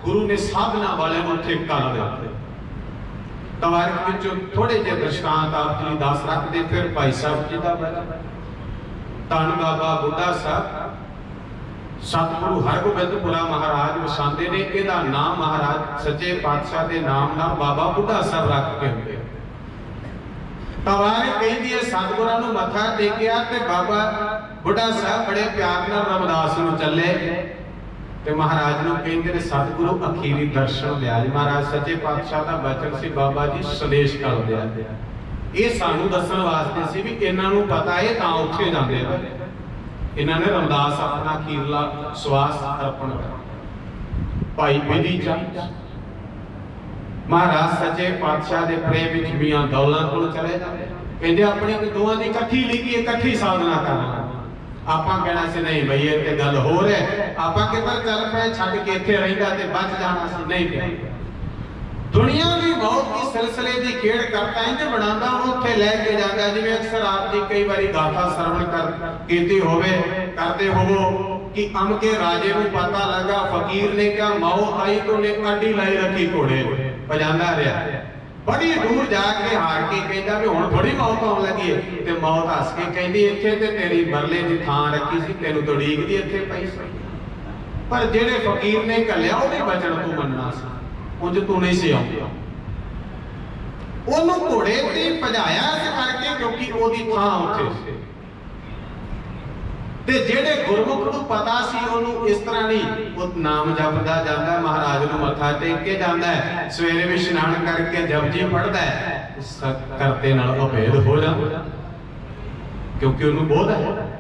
ਗੁਰੂ ਨੇ ਸਾਧਨਾ ਵਾਲੇ ਨੂੰ ਉੱਥੇ ਕਰ ਦਿੱਤਾ। ਤਵਾਰੀਖ ਵਿੱਚੋਂ ਥੋੜੇ ਜਿਹੇ ਦ੍ਰਿਸ਼ਟਾਂਤ ਆਪ ਜੀ ਦੱਸ ਰੱਖਦੇ। ਫਿਰ ਭਾਈ ਸਾਹਿਬ ਜੀ ਦਾ ਧੰਨ ਬਾਬਾ ਬੁੱਢਾ ਸਾਹਿਬ ਸਤਿਗੁਰੂ ਹਰਗੋਬਿੰਦਪੁਰਾ ਮਹਾਰਾਜ ਵਸਾਉਂਦੇ ਨੇ। ਇਹਦਾ ਨਾਮ ਮਹਾਰਾਜ ਸੱਚੇ ਪਾਤਸ਼ਾਹ ਦੇ ਨਾਮ ਨਾਲ ਬਾਬਾ ਬੁੱਢਾ ਸਾਹਿਬ ਰੱਖ ਕੇ ਹੁੰਦੇ। ਤਵਾਰੀਖ ਕਹਿੰਦੀ ਹੈ ਸਤਿਗੁਰਾਂ ਨੂੰ ਮੱਥਾ ਟੇਕਿਆ ਤੇ ਬਾਬਾ ਬੁੱਢਾ ਸਾਹਿਬ ਬੜੇ ਪਿਆਰ ਨਾਲ ਰਮਦਾਸ ਨੂੰ ਚੱਲੇ ਤੇ ਮਹਾਰਾਜ ਨੂੰ ਕਹਿੰਦੇ ਨੇ ਸਤਿਗੁਰੂ ਅਖੀਰੀ ਦਰਸ਼ਨ ਦਿਆ ਜੀ। ਮਹਾਰਾਜ ਸੱਚੇ ਪਾਤਸ਼ਾਹ ਦਾ ਬਚਨ ਸੀ ਬਾਬਾ ਜੀ ਸੰਦੇਸ਼ ਕਰ ਦਿਆ। ਇਹ ਸਾਨੂੰ ਦੱਸਣ ਵਾਸਤੇ ਸੀ ਵੀ ਇਹਨਾਂ ਨੂੰ ਪਤਾ ਹੈ ਤਾਂ ਉੱਥੇ ਜਾਂਦੇ ਨੇ। ਇਹਨਾਂ ਨੇ ਰਮਦਾਸ ਆਪਣਾ ਅਖੀਰਲਾ ਸਵਾਸ ਅਰਪਣ ਕਰ। ਭਾਈ ਬੇਦੀ ਚੰਦ ਮਹਾਰਾਜ ਸੱਚੇ ਪਾਤਸ਼ਾਹ ਦੇ ਪ੍ਰੇਮ ਵਿੱਚ ਮੀਆਂ ਦੌਲਾ ਕੋਲ ਚਲੇ ਜਾਂਦੇ। ਕਹਿੰਦੇ ਆਪਣੀ ਦੋਵਾਂ ਦੀ ਇਕੱਠੀ ਲਿਖੀ ਇਕੱਠੀ ਸਾਧਨਾ ਕਰਨਾ। ਆਪਾਂ ਕਹਿਣਾ ਸੀ ਨਹੀਂ ਬਈ ਇਹ ਤੇ ਗੱਲ ਹੋਰ ਹੈ, ਆਪਾਂ ਕਿੱਧਰ ਚੱਲ ਪਏ ਛੱਡ ਕੇ ਇੱਥੇ ਰਹਿੰਦਾ ਤੇ ਬਚ ਜਾਣਾ ਸੀ। ਨਹੀਂ ਪਿਆ ਦੁਨੀਆ ਦੀ ਮੌਤ ਦੀ ਸਿਲਸਿਲੇ ਦੀ ਖੇਡ ਕਰਤਾ ਇੰਜ ਬਣਾਉਂਦਾ ਉਹਨੂੰ ਉੱਥੇ ਲੈ ਕੇ ਜਾਂਦਾ। ਜਿਵੇਂ ਅਕਸਰ ਆਪ ਜੀ ਕਈ ਵਾਰੀ ਗਾਥਾ ਸਰਵਣ ਕੀਤੀ ਹੋਵੇ ਕਰਦੇ ਹੋਵੋ ਕਿ ਅਮਕੇ ਰਾਜੇ ਨੂੰ ਪਤਾ ਲੱਗਾ ਫਕੀਰ ਨੇ ਕਿਹਾ ਮੌਤ ਆਈ ਤੋਂ ਨੇ ਅੱਡੀ ਲਾਈ ਰੱਖੀ ਘੋੜੇ ਵਜਾਂਦਾ ਰਿਹਾ। ਬੜੀ ਦੂਰ ਜਾ ਕੇ ਹਾਰ ਕੇ ਕਹਿੰਦਾ ਵੀ ਹੁਣ ਥੋੜੀ ਮੌਤ ਆਉਣ ਲੱਗੀ ਹੈ ਤੇ ਮੌਤ ਹੱਸ ਕੇ ਕਹਿੰਦੀ ਇੱਥੇ ਤੇ ਤੇਰੀ ਬਰਲੇ ਦੀ ਥਾਂ ਰੱਖੀ ਸੀ ਤੈਨੂੰ ਤਾਂ ਉਡੀਕਦੀ ਇੱਥੇ ਪਈ ਸੀ। ਪਰ ਜਿਹੜੇ ਫਕੀਰ ਨੇ ਘੱਲਿਆ ਉਹਦੇ ਬਚਨ ਤੂੰ ਮੰਨਣਾ ਸੀ, ਉਂਝ ਤੂੰ ਨਹੀਂ ਸੀ ਆਉਂਦਾ। ਉਹਨੂੰ ਘੋੜੇ ਤੇ ਭਜਾਇਆ ਇਸ ਕਰਕੇ ਕਿਉਂਕਿ ਉਹਦੀ ਥਾਂ ਉੱਥੇ ਸੀ। ਤੇ ਜਿਹੜੇ ਗੁਰਮੁਖ ਨੂੰ ਪਤਾ ਸੀ ਉਹਨੂੰ ਇਸ ਤਰ੍ਹਾਂ ਨਹੀਂ ਉਹ ਨਾਮ ਜਪਦਾ ਜਾਂਦਾ, ਮਹਾਰਾਜ ਨੂੰ ਮੱਥਾ ਟੇਕ ਕੇ ਜਾਂਦਾ ਹੈ, ਸਵੇਰੇ ਵੀ ਇਸ਼ਨਾਨ ਕਰਕੇ ਜਪਜੀ ਪੜ੍ਹਦਾ ਹੈ, ਉਸ ਕਰਤੇ ਨਾਲ ਅਭੇਦ ਹੋ ਜਾਂਦਾ ਕਿਉਂਕਿ ਉਹਨੂੰ ਬੋਧ ਹੈ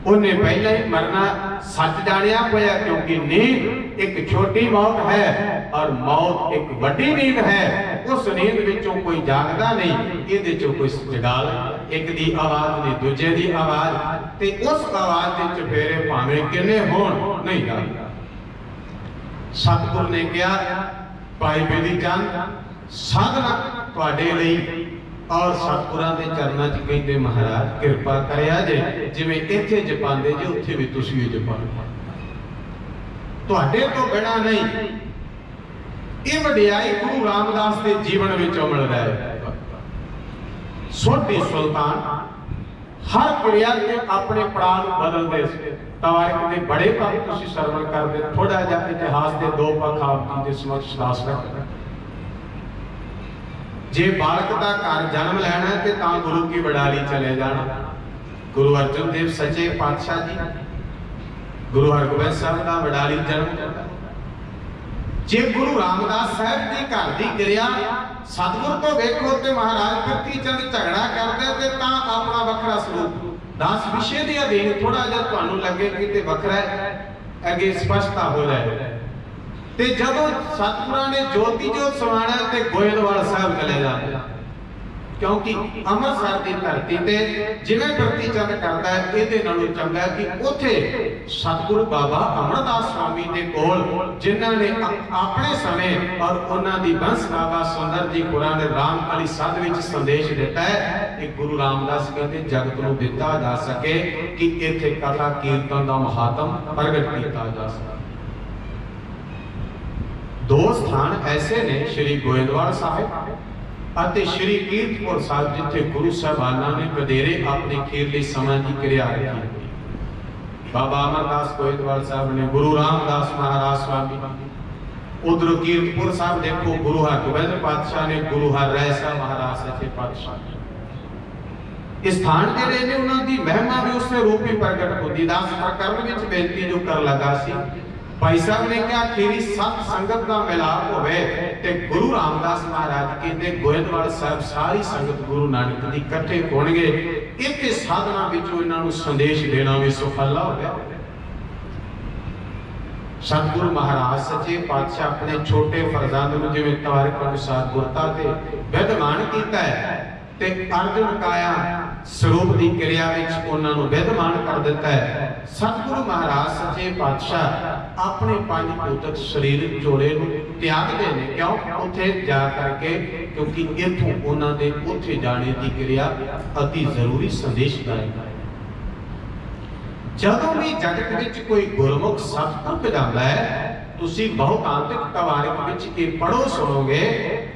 ਉਹਨੇ ਪਹਿਲਾਂ ਹੀ ਮਰਨਾ ਸੱਚ ਜਾਣਿਆ ਹੋਇਆ। ਕਿਉਂਕਿ ਨੀਂਦ ਇੱਕ ਛੋਟੀ ਮੌਤ ਹੈ ਔਰ ਮੌਤ ਇੱਕ ਵੱਡੀ ਨੀਂਦ ਹੈ। ਉਸ ਨੀਂਦ ਵਿੱਚੋਂ ਕੋਈ ਜਾਗਦਾ ਨਹੀਂ, ਇਹਦੇ ਚੋਂ ਕੋਈ ਜਗਾਲ ਇੱਕ ਦੀ ਆਵਾਜ਼ ਨਹੀਂ ਦੂਜੇ ਦੀ ਆਵਾਜ਼ ਤੇ ਉਸ ਆਵਾਜ਼ ਦੇ ਚੁਫੇਰੇ ਭਾਵੇਂ ਕਿੰਨੇ ਹੋਣ ਨਹੀਂ ਜਾਗਦਾ। ਸਤਿਗੁਰ ਨੇ ਕਿਹਾ ਭਾਈ ਬੇਦੀ ਚੰਦ ਸਾਧਨਾ ਤੁਹਾਡੇ ਲਈ ਔਰ ਸਤਿਗੁਰਾਂ ਦੇ ਚਰਨਾਂ 'ਚ ਕਹਿੰਦੇ ਮਹਾਰਾਜ ਕਿਰਪਾ ਕਰਿਆ ਜੇ ਜਿਵੇਂ ਇੱਥੇ ਜਪਾਂਦੇ ਜੇ ਉੱਥੇ ਵੀ ਤੁਸੀਂ ਵੀ ਜਪਾਓ, ਤੁਹਾਡੇ ਤੋਂ ਬਿਨਾਂ ਨਹੀਂ। ਇਹ ਵਡਿਆਈ ਗੁਰੂ ਰਾਮਦਾਸ ਦੇ ਜੀਵਨ ਵਿੱਚੋਂ ਮਿਲਦਾ ਹੈ। ਸੋਢੀ ਸੁਲਤਾਨ ਹਰ ਕਿਰਿਆ ਦੇ ਆਪਣੇ ਪੜਾਅ ਨੂੰ ਬਦਲਦੇ ਸੀ। ਤਵਾਰੀਖ ਦੇ ਬੜੇ ਭਾਗ ਤੁਸੀਂ ਸਰਵਣ ਕਰਦੇ, ਥੋੜਾ ਜਿਹਾ ਇਤਿਹਾਸ ਦੇ ਦੋ ਪੱਖ ਆਪ ਜੀ ਦੇ ਸਮਕਸ਼ ਦੱਸ ਰੱਖਦਾ। ਜੇ ਬਾਲਕ ਦਾ ਘਰ ਜਨਮ ਲੈਣਾ ਤੇ ਤਾਂ ਗੁਰੂ ਕੀ ਵਡਾਲੀ ਚਲੇ ਜਾਣਾ। ਗੁਰੂ ਅਰਜਨ ਦੇਵ ਸੱਚੇ ਪਾਤਸ਼ਾਹ ਜੀ ਗੁਰੂ ਹਰਗੋਬਿੰਦ ਸਾਹਿਬ ਦਾ ਵਡਾਲੀ ਜਨਮ ਲੈਂਦਾ। ਜੇ ਗੁਰੂ ਰਾਮਦਾਸ ਸਾਹਿਬ ਦੀ ਘਰ ਦੀ ਕਿਰਿਆ ਸਤਿਗੁਰ ਤੋਂ ਵੇਖੋ ਤੇ ਮਹਾਰਾਜ ਪ੍ਰਿਥੀ ਚੰਦ ਝਗੜਾ ਕਰਦੇ ਤੇ ਤਾਂ ਆਪਣਾ ਵੱਖਰਾ ਸਰੂਪ 10 ਵਿਸ਼ੇ ਦੇ ਅਧੀਨ ਥੋੜਾ ਜਿਹਾ ਤੁਹਾਨੂੰ ਲੱਗੇ ਕਿ ਤੇ ਵੱਖਰਾ ਹੈ, ਅੱਗੇ ਸਪਸ਼ਟਤਾ ਹੋ ਜਾਏ। ਤੇ ਜਦੋਂ ਸਤਿਗੁਰਾਂ ਨੇ ਜੋਤੀ ਜੋਤ ਸਮਾਣਾ ਤੇ ਗੋਇੰਦਵਾਲ ਸਾਹਿਬ ਚਲੇ ਜਾਂਦੇ, ਕਿਉਂਕਿ ਅੰਮ੍ਰਿਤਸਰ ਦੀ ਧਰਤੀ ਤੇ ਜਿਵੇਂ ਪ੍ਰਤੀ ਚੰਦ ਕਰਦਾ ਹੈ, ਇਹਦੇ ਨਾਲੋਂ ਚੰਗਾ ਕਿ ਉੱਥੇ ਸਤਿਗੁਰੂ ਬਾਬਾ ਅਮਰਦਾਸ ਸਵਾਮੀ ਦੇ ਕੋਲ, ਜਿਨ੍ਹਾਂ ਨੇ ਆਪਣੇ ਸਮੇਂ ਔਰ ਉਹਨਾਂ ਦੀ ਬੰਸ ਬਾਬਾ ਸੁੰਦਰ ਜੀ ਪੁਰਾਂ ਦੇ ਰਾਮਕਲੀ ਸੱਧ ਵਿੱਚ ਸੰਦੇਸ਼ ਦਿੱਤਾ ਹੈ ਕਿ ਗੁਰੂ ਰਾਮਦਾਸ ਕਹਿੰਦੇ ਜਗਤ ਨੂੰ ਦਿੱਤਾ ਜਾ ਸਕੇ ਕਿ ਇੱਥੇ ਕਥਾ ਕੀਰਤਨ ਦਾ ਮਹਾਤਮ ਪ੍ਰਗਟ ਕੀਤਾ ਜਾ ਸਕੇ। ਦੋ ਸਥਾਨ ਐਸੇ ਨੇ, ਸ਼੍ਰੀ ਗੋਇੰਦਵਾਲ ਸਾਹਿਬ ਅਤੇ ਸ਼੍ਰੀ ਕੀਰਤਪੁਰ ਸਾਹਿਬ, ਜਿੱਥੇ ਗੁਰੂ ਸਾਹਿਬਾਨਾਂ ਨੇ ਵਧੇਰੇ ਆਪਣੇ ਖੀਰਲੇ ਸਮਾਂ ਦੀ ਕਿਰਿਆ ਰੱਖੀ। ਬਾਬਾ ਅਮਰਦਾਸ ਗੋਇੰਦਵਾਲ ਸਾਹਿਬ ਨੇ ਗੁਰੂ ਰਾਮਦਾਸ ਮਹਾਰਾਜ ਸਵਾਮੀ, ਉਧਰ ਕੀਰਤਪੁਰ ਸਾਹਿਬ ਦੇਖੋ ਗੁਰੂ ਹਰਗੋਬਿੰਦ ਪਾਤਸ਼ਾਹ ਨੇ ਗੁਰੂ ਹਰਿ ਸਾਹਿਬ ਮਹਾਰਾਜ ਸੱਚੇ ਪਾਤਸ਼ਾਹ। ਇਸ ਸਥਾਨ ਜਿਹੜੇ ਨੇ ਉਹਨਾਂ ਦੀ ਮਹਿਮਾ ਵੀ ਉਸੇ ਰੂਪ ਹੀ ਪ੍ਰਗਟ ਹੁੰਦੀ। ਦਾਸ ਪ੍ਰਕਰਮ ਵਿੱਚ ਬੇਨਤੀ ਜੋ ਕਰ ਲਗਾ ਸੀ, ਭਾਈ ਸਾਹਿਬ ਨੇ ਕਿਹਾ ਖੀਰੀ ਸਤ ਸੰਗਤ ਦਾ ਮਿਲਾਪ ਹੋਵੇ ਤੇ ਗੁਰੂ ਰਾਮਦਾਸ ਮਹਾਰਾਜ ਕਹਿੰਦੇ ਗੋਇੰਦਵਾਲ ਸਾਹਿਬ ਸਾਰੀ ਸੰਗਤ ਗੁਰੂ ਨਾਨਕ ਦੀ ਇਕੱਠੇ ਹੋਣਗੇ। ਇੱਕ ਸਾਧਨਾ ਵਿੱਚੋਂ ਇਹਨਾਂ ਨੂੰ ਸੰਦੇਸ਼ ਦੇਣਾ ਵੀ ਸੁਫਲਾ ਹੋ ਗਿਆ। ਸਤਿਗੁਰੂ ਮਹਾਰਾਜ ਸੱਚੇ ਪਾਤਸ਼ਾਹ ਆਪਣੇ ਛੋਟੇ ਫਰਜ਼ੰਦ ਨੂੰ ਜਿਵੇਂ ਤਾਰਿਕ ਅਨੁਸਾਰ ਗੁਰਤਾ ਤੇ ਵਿਦਮਾਨ ਕੀਤਾ ਹੈ ਤੇ ਅਰਜੁਨ ਕਾਇਆ ਸਰੂਪ ਦੀ ਕਿਰਿਆ ਵਿੱਚ ਉਹਨਾਂ ਨੂੰ ਵਿਦਮਾਨ ਕਰ ਦਿੱਤਾ ਹੈ। ਸਤਿਗੁਰੂ ਮਹਾਰਾਜ ਸੱਚੇ ਪਾਤਸ਼ਾਹ ਆਪਣੇ ਪੰਜ ਭੂਤਕ ਸਰੀਰਕ ਜੋੜੇ ਨੂੰ ਤਿਆਗਦੇ ਨੇ, ਕਿਉਂ? ਉੱਥੇ ਜਾ ਕਰਕੇ, ਕਿਉਂਕਿ ਇੱਥੋਂ ਉਹਨਾਂ ਦੇ ਉੱਥੇ ਜਾਣੇ ਦੀ ਕਿਰਿਆ ਅਤੀ ਜ਼ਰੂਰੀ ਸੰਦੇਸ਼ਦਾਇਕ ਹੈ। ਜਦੋਂ ਵੀ ਜਗਤ ਵਿੱਚ ਕੋਈ ਗੁਰਮੁਖ ਸਤਿਗੁਰ ਜਾਂਦਾ ਹੈ, ਤੁਸੀਂ ਬਹੁਤਾਂਤਿਕ ਤਵਾਰਿਕ ਵਿੱਚ ਇਹ ਪੜੋ ਸੁਣੋਗੇ,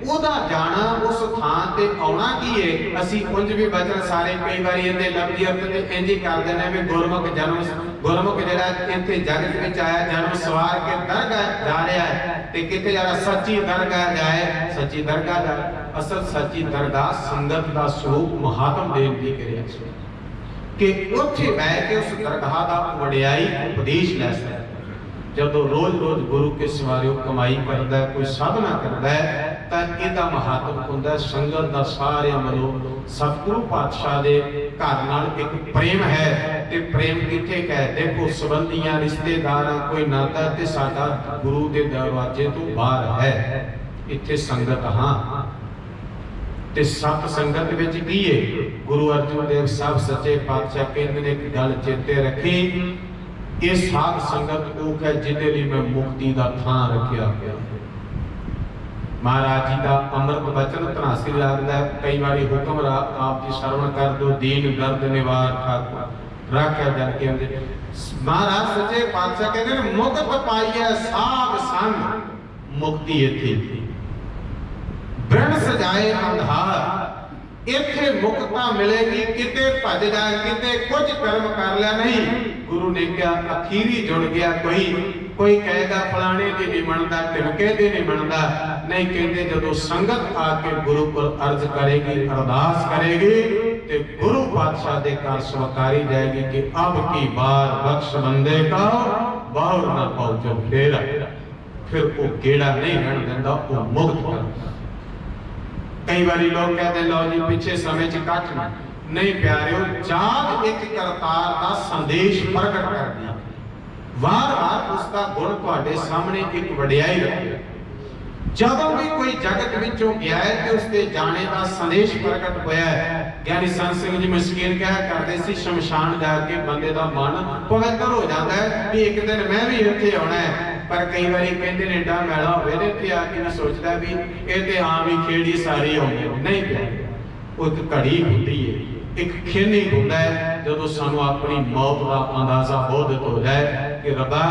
ਉਹਦਾ ਜਾਣਾ ਉਸ ਥਾਂ ਤੇ ਆਉਣਾ ਕੀ ਹੈ। ਅਸੀਂ ਉਂਝ ਵੀ ਬਚਨ ਸਾਰੇ ਕਈ ਵਾਰੀ ਇਹਦੇ ਲਫ਼ਜ਼ੀ ਅਰਥ ਤੇ ਇੰਜ ਹੀ ਕਰਦੇ ਨੇ ਵੀ ਗੁਰਮੁਖ ਜਨਮ, ਗੁਰਮੁਖ ਜਿਹੜਾ ਇੱਥੇ ਜਗਤ ਵਿੱਚ ਆਇਆ ਜਨਮ ਸਵਾਰ ਕੇ ਦਰਗਾਹ ਜਾ ਰਿਹਾ ਹੈ, ਤੇ ਕਿਤੇ ਜਿਹੜਾ ਸੱਚੀ ਦਰਗਾਹ ਜਾਏ, ਸੱਚੀ ਦਰਗਾਹ ਜਾਏ। ਅਸਲ ਸੱਚੀ ਦਰਗਾਹ ਸੰਗਤ ਦਾ ਸਰੂਪ ਮਹਾਤਮ ਦੇਣ ਦੀ ਕਿਰਿਆ ਸੀ ਕਿ ਉੱਥੇ ਬਹਿ ਕੇ ਉਸ ਦਰਗਾਹ ਦਾ ਵਡਿਆਈ ਉਪਦੇਸ਼ ਲੈ ਸਕਦਾ। ਜਦੋਂ ਰੋਜ਼-ਰੋਜ਼ ਗੁਰੂ ਕੇ ਸਵਾਰਿਓ ਕਮਾਈ ਕਰਦਾ, ਕੋਈ ਸਾਧਨਾ ਕਰਦਾ ਹੈ, ਤਾਂ ਇਹਦਾ ਮਹੱਤਵ ਹੁੰਦਾ ਸੰਗਤ ਦਾ ਸਾਰਿਆਂ ਵੱਲੋਂ ਸਤਿਗੁਰੂ ਪਾਤਸ਼ਾਹ ਦੇ ਘਰ ਨਾਲ ਇੱਕ ਪ੍ਰੇਮ ਹੈ। ਤੇ ਪ੍ਰੇਮ ਕਿੱਥੇ ਕਹੇ, ਦੇਖੋ ਸੰਬੰਧੀਆਂ ਰਿਸ਼ਤੇਦਾਰਾਂ ਕੋਈ ਨਾਤਾ ਤੇ ਸਾਡਾ ਗੁਰੂ ਦੇ ਦਰਵਾਜ਼ੇ ਤੋਂ ਬਾਹਰ ਹੈ। ਇੱਥੇ ਸੰਗਤ ਹਾਂ ਤੇ ਸਤ ਸੰਗਤ ਵਿੱਚ ਕੀ ਹੈ? ਗੁਰੂ ਅਰਜਨ ਦੇਵ ਸਾਹਿਬ ਸੱਚੇ ਪਾਤਸ਼ਾਹ ਕਹਿੰਦੇ ਨੇ ਇੱਕ ਗੱਲ ਚੇਤੇ ਰੱਖੀ, ਇਹ ਸਾਧ ਸੰਗਤ ਉਹ ਹੈ ਜਿਹਦੇ ਲਈ ਮੈਂ ਮੁਕਤੀ ਦਾ ਥਾਂ ਰੱਖਿਆ ਗਿਆ। ਮਹਾਰਾਜ ਜੀ ਦਾ ਅੰਮ੍ਰਿਤ ਬਚਨ ਧਨਾਸੀ ਲੱਗਦਾ, ਕਈ ਵਾਰੀ ਹੁਕਮ ਆਪ ਜੀ ਸ਼ਰਵਣ ਕਰ ਦੋ, ਦੀਨ ਦਰਦ ਨਿਵਾਰ ਠਾਕੁਰ ਰੱਖਿਆ ਜਾ ਕੇ ਆਉਂਦੇ। ਮਹਾਰਾਜ ਸੱਚੇ ਪਾਤਸ਼ਾਹ ਕਹਿੰਦੇ ਨੇ ਮੁਕਤ ਪਾਈਐ ਸਾਧ ਸੰਗ, ਮੁਕਤੀ ਇੱਥੇ ਬ੍ਰਹਮ ਸਜਾਏ ਅੰਧਾਰ, ਇੱਥੇ ਮੁਕਤਾ ਮਿਲੇਗੀ। ਕਿਤੇ ਭੱਜ ਜਾ, ਕਿਤੇ ਕੁਝ ਕਰਮ ਕਰ ਲਿਆ ਨਹੀਂ। ਗੁਰੂ ਨੇ ਕਿਹਾ ਅਖੀਰੀ ਜੁੜ ਗਿਆ। ਕੋਈ ਕਹੇਗਾ ਫਲਾਣੇ ਦੀ ਨਹੀਂ ਮੰਨਦਾ, ਢਿਮਕੇ ਦੀ ਨਹੀਂ ਮੰਨਦਾ, ਨਹੀਂ ਕਹਿੰਦੇ ਜਦੋਂ ਸੰਗਤ ਆ ਕੇ ਗੁਰੂ ਕੋਲ ਅਰਜ਼ ਕਰੇਗੀ, ਅਰਦਾਸ ਕਰੇਗੀ ਤੇ ਗੁਰੂ ਪਾਤਸ਼ਾਹ ਦੇ ਘਰ ਸਵਾਰੀ ਜਾਏਗੀ ਕਿ ਅਬ ਕੀ ਬਾਰ ਬਖਸ਼ ਬੰਦੇ ਕਾ ਬਾਹਰ ਨਾ ਪਹੁੰਚੋ ਫੇਰਾ। ਫਿਰ ਉਹ ਗੇੜਾ ਨਹੀਂ ਰਹਿਣ ਦਿੰਦਾ, ਉਹ ਮੁਕਤ ਕਰਦਾ। ਕਈ ਵਾਰੀ ਲੋਕ ਕਹਿੰਦੇ ਲਓ ਜੀ ਪਿੱਛੇ ਸਮੇਂ 'ਚ ਕੱਟ ਨਹੀਂ ਪਿਆਰਿਓ, ਜਾਗ ਇੱਕ ਕਰਤਾਰ ਦਾ ਸੰਦੇਸ਼ ਪ੍ਰਗਟ ਕਰਦੀ, ਵਾਰ-ਵਾਰ ਉਸ ਦਾ ਗੁਣ ਤੁਹਾਡੇ ਸਾਹਮਣੇ ਇੱਕ ਵਡਿਆਈ ਰੱਖੀ। ਜਦੋਂ ਵੀ ਕੋਈ ਜਗਤ ਵਿੱਚੋਂ ਗਿਆ ਹੈ ਤੇ ਉਸ ਦੇ ਜਾਣੇ ਦਾ ਸੰਦੇਸ਼ ਪ੍ਰਗਟ ਹੋਇਆ ਹੈ। ਗਿਆਨੀ ਸੰਤ ਸਿੰਘ ਜੀ ਮਸਕੀਨ ਕਿਹਾ ਕਰਦੇ ਸੀ, ਸ਼ਮਸ਼ਾਨ ਜਾ ਕੇ ਬੰਦੇ ਦਾ ਮਨ ਪਵਿੱਤਰ ਹੋ ਜਾਂਦਾ ਹੈ ਵੀ ਇੱਕ ਦਿਨ ਮੈਂ ਵੀ ਇੱਥੇ ਆਉਣਾ ਹੈ। ਪਰ ਕਈ ਵਾਰੀ ਕਹਿੰਦੇ ਨੇ ਏਡਾ ਮੈਲਾ ਹੋਵੇ ਤੇ ਇੱਥੇ ਆ ਕੇ ਵੀ ਸੋਚਦਾ ਵੀ ਇਹ ਤੇ ਆਮ ਹੀ ਖੇੜੀ ਸਾਰੀ ਆਉਂਦੀ ਨਹੀਂ ਪਿਆ। ਉਹ ਇੱਕ ਘੜੀ ਹੁੰਦੀ ਹੈ, ਇੱਕ ਖਿਣ ਹੀ ਹੁੰਦਾ ਹੈ ਜਦੋਂ ਸਾਨੂੰ ਆਪਣੀ ਮੌਤ ਦਾ ਅੰਦਾਜ਼ਾ ਬੋਧਿਤ ਹੋ ਜਾਏ ਕਿ ਰੱਬਾ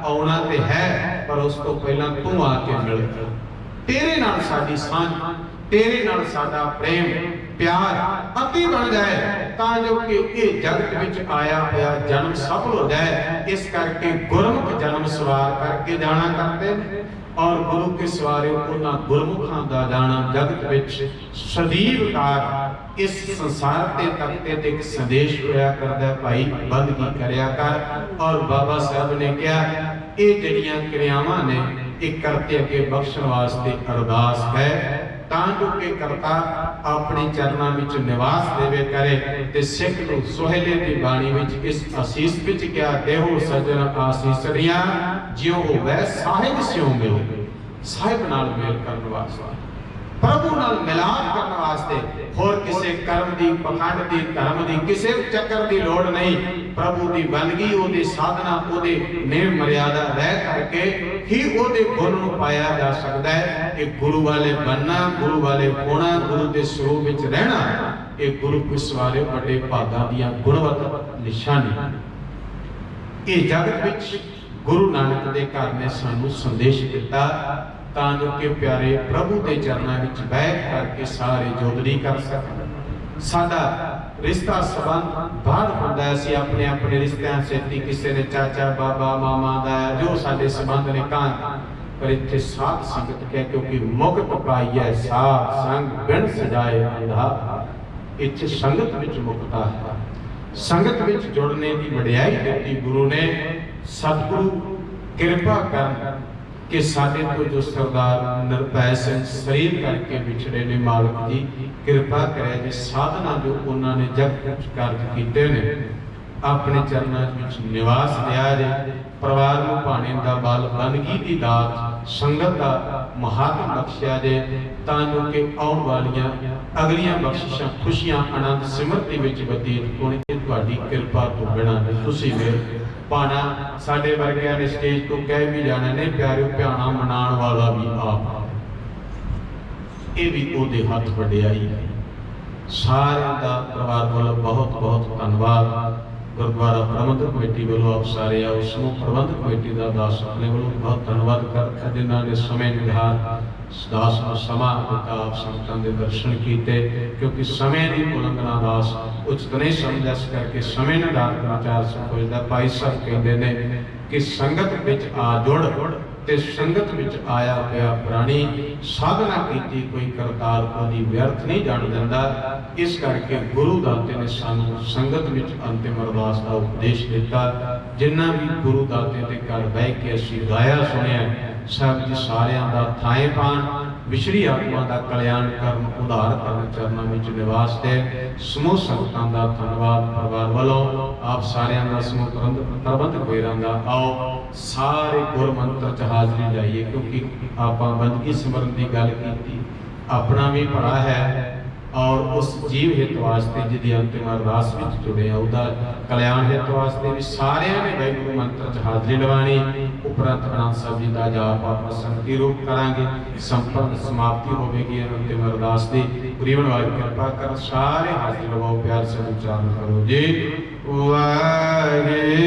ਆਉਣਾ ਤੇ ਹੈ, ਪਰ ਉਸ ਤੋਂ ਪਹਿਲਾਂ ਤੂੰ ਆ ਕੇ ਮਿਲ, ਤੇਰੇ ਨਾਲ ਸਾਡੀ ਸਾਂਝ, ਤੇਰੇ ਨਾਲ ਸਾਡਾ ਪ੍ਰੇਮ ਪਿਆਰ ਅਤੀ ਬਣ ਜਾਏ, ਤਾਂ ਜੋ ਕਿ ਇਹ ਜਗਤ ਵਿੱਚ ਆਇਆ ਹੋਇਆ ਜਨਮ ਸਫਲ ਹੋ ਜਾਏ। ਇਸ ਕਰਕੇ ਗੁਰਮੁਖ ਜਨਮ ਸਵਾਰ ਕਰਕੇ ਜਾਣਾ ਕਰਦੇ ਨੇ, ਔਰ ਗੁਰੂ ਕੇ ਸਵਾਰੇ ਉਹਨਾਂ ਗੁਰਮੁਖਾਂ ਦਾ ਜਾਣਾ ਜਗਤ ਵਿੱਚ ਸਦੀਵ ਕਾਰ ਇਸ ਸੰਸਾਰ ਤੇ ਤਖਤੇ ਤੇ ਇੱਕ ਸੰਦੇਸ਼ ਹੋਇਆ ਕਰਦਾ, ਭਾਈ ਬੰਦਗੀ ਕਰਿਆ ਕਰ। ਔਰ ਬਾਬਾ ਸਾਹਿਬ ਨੇ ਕਿਹਾ ਇਹ ਜਿਹੜੀਆਂ ਕਿਰਿਆਵਾਂ ਨੇ ਇਹ ਕਰਤੇ ਅੱਗੇ ਬਖਸ਼ਣ ਵਾਸਤੇ ਅਰਦਾਸ ਹੈ, ਤਾਂ ਜੋ ਕਿ ਕਰਤਾ अपने चरणों में निवास देवे करे। ते सिख नूं सोहेले दी बाणी विच इस आसीस विच क्या देहो सजन आसीसड़ियां जियो होवे साहिब स्यों मिल। साहिब नाल मेल करन वास्ते, प्रभु नाल मिलाप करने वास्ते, होर किसी कर्म दी, पखंड दी, धर्म दी, किसी चक्कर दी लोड़ नहीं। प्रभु दी बंदगी, ओदी साधना, ओदी नेम मर्यादा रह करके ही ओदे गुण नूं पाया जा सकता है। कि गुरु वाले बनना, गुरु वाले होना, गुरु दे स्वरूप विच रहना, ये गुरु पिछवाड़े बड़े भागां दीयां गुणवत निशानी। ये जगत विच गुरु नानक दे घर ने सानू संदेश दिता तां कि प्यारे प्रभु के चरणों में बैठ करके सारे जोदरी कर सकन। साडा रिश्ता संबंध बाहर होंदा है, असीं अपने अपने रिश्तियां सेती किसी ने चाचा बाबा मामा दा जो साडे संबंध ने कहां, पर इत्थे साध संगत कह क्योंकि मुक्त पाई है साध संग बिन सजाए अंधा। इत्थे संगत विच मुक्ता है, संगत विच जुड़ने की वडियाई दित्ती गुरु ने। सतगुरु कृपा कर कि साडे तो जो सरदार निरभै सिंह शरीर करके विछड़े ने, मालिक जी कृपा करे जी साधना जो उन्होंने जग कुछ कार्य कीते ने अपने चरणों विच निवास लिया जे। परिवार नूं भाणे दा बल, बंदगी दी दात, संगत दा महात्म बख्शिया जे तां जो कि आउण वालियां अगलियां बख्शिशां खुशियां आनंद सिमरती विच बतीत होण। तुहाडी कृपा तो बिना नहीं तुसीं मेल पाना। साडे वर्गियां ने स्टेज तो कह भी जाने ने प्यारे भ्याणा मनाण वाला भी आप, ये भी ओदे हथ वडियाई है। सारिआं दा परिवार वालों बहुत बहुत धन्नवाद। गुरुद्वारा प्रबंधक कमेटी वालों आप सारे आओ, समूह प्रबंधक कमेटी का दास अपने वालों बहुत धन्नवाद करता जिन्होंने समय निधार दास को समा दिता, आप संगतां दे दर्शन किए। क्योंकि समय की उलंघना दास उचित नहीं समझ, इस करके समय निधार विचार समझदा। भाई साहब कहते हैं कि संगत विच आ जुड़ ते संगत विच आया होया प्राणी साधना कीती कोई करतार ओदी व्यर्थ नहीं जान दिंदा। इस करके गुरु दाते ने सानू संगत विच अंतिम अरदास का उपदेश दिता। जिन्ना भी गुरु दाते दे घर बह के असीं गाया सुनिया, सब जी सारियां दा थाए पाण, विछड़ी आत्मा का कल्याण करन, उधार करन चरणों में निवास दे। समूह संगतां दा धन्नवाद परिवार वालों, आप सारियां दा समूह प्रबंधक वीरां दा आओ सारे गुर मंत्र च हाजरी लाइए। क्योंकि आपां बंदगी सिमरन की गल की, अपना भी भरा है और उस जीव हित वास्ते जिहदी अंतिम अरदास विच जुड़े आ उहदा कल्याण हित वास्ते भी सारियां ने वाहिगुरू मंत्र च हाजरी लवानी। उपरंत आनंद साहब जी का जाप आप संगति रूप करांगे, संपन्न समाप्ति होगी अंतिम अरदास की। गरीबन वाली कृपा कर सारे हाजरी लवाओ, प्यार से उच्चारण करो जी। वाहिगुरू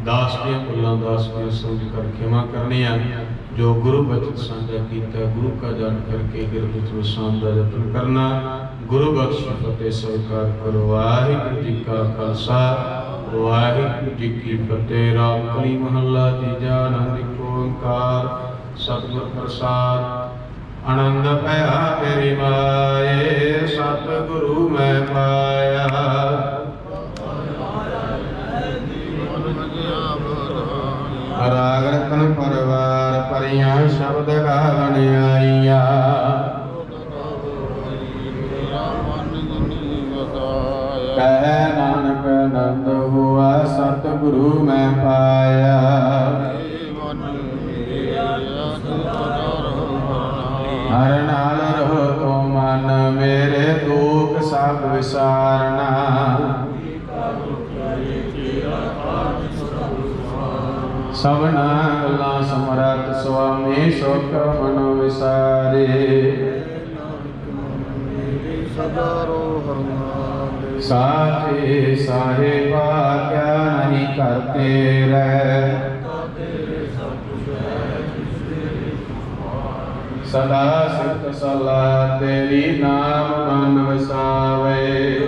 दास दियां भुलां दास दियां समझ कर क्षमा करनी है। जो गुरु बचन साझा किया गुरु का जान करके गिरफ्त वसान का यत्न करना। गुरु बख्श फतेह स्वीकार करो। वाहिगुरू जी का खालसा वाहिगुरू जी की फतेह। राम कली महला तीजा आनंद ओंकार सतगुर प्रसाद। आनंद पया तेरी माए सतगुरु मैं पाया। ਬਣ ਆਈਆ। ਕਹਿ ਨਾਨਕ ਆਨੰਦ ਹੁਆ ਸਤਿਗੁਰੂ ਮੈਂ ਪਾਇਆ। ਹਰ ਨਾਲ ਰਹੋ ਤੋ ਮਨ ਮੇਰੇ ਦੁਖ ਸਭ ਵਿਸਾਰਨਾ। ਸਭਨਾ ਗੱਲਾਂ ਸਮਰੱਥ ਸੁਆਮੀ ਸੁਖ ਮਨ ਵਿਸਾਰੇ। ਸਾਚੇ ਸਾਹਿਬਾ ਕਿਆ ਨਹੀਂ ਕਰਤੇ ਰਹਿ। ਸਦਾ ਸਿਫਤ ਸਲਾਹ ਤੇਰੀ ਨਾਮ ਮਨ ਵਸਾਵੇ।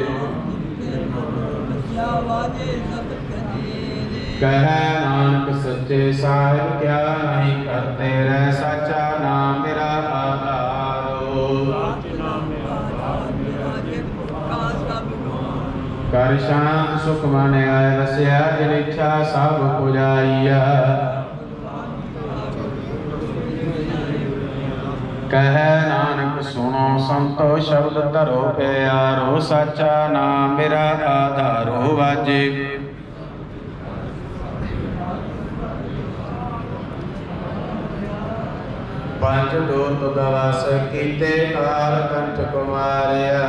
ਕਹਿ ਨਾਨਕ ਸੱਚੇ ਸਾਹਿਬ ਕਿਆ ਨਹੀਂ ਕਰਤੇ ਰਹਿ। ਸਾਚਾ ਨਾਮ ਮੇਰਾ ਆਧਾਰੋ। ਕਰ ਸ਼ਾਂਤ ਸੁਖ ਮਨ ਆਏ ਵਸਿਆ। ਜਿਨ ਇੱਛਾ ਸਭ ਪੁਜਾਈਆ। ਕਹਿ ਨਾਨਕ ਸੁਣੋ ਸੰਤੋ ਸ਼ਬਦ ਧਰੋ ਪਿਆਰੋ। ਸਾਚਾ ਨਾਮ ਮੇਰਾ ਆਧਾਰੋ ਵਾਜੇ। ਪੰਜ ਦੋਤ ਦਵਸ ਕੀਤੇ ਕਾਲ ਕੰਠ ਕੁਮਾਰਿਆ।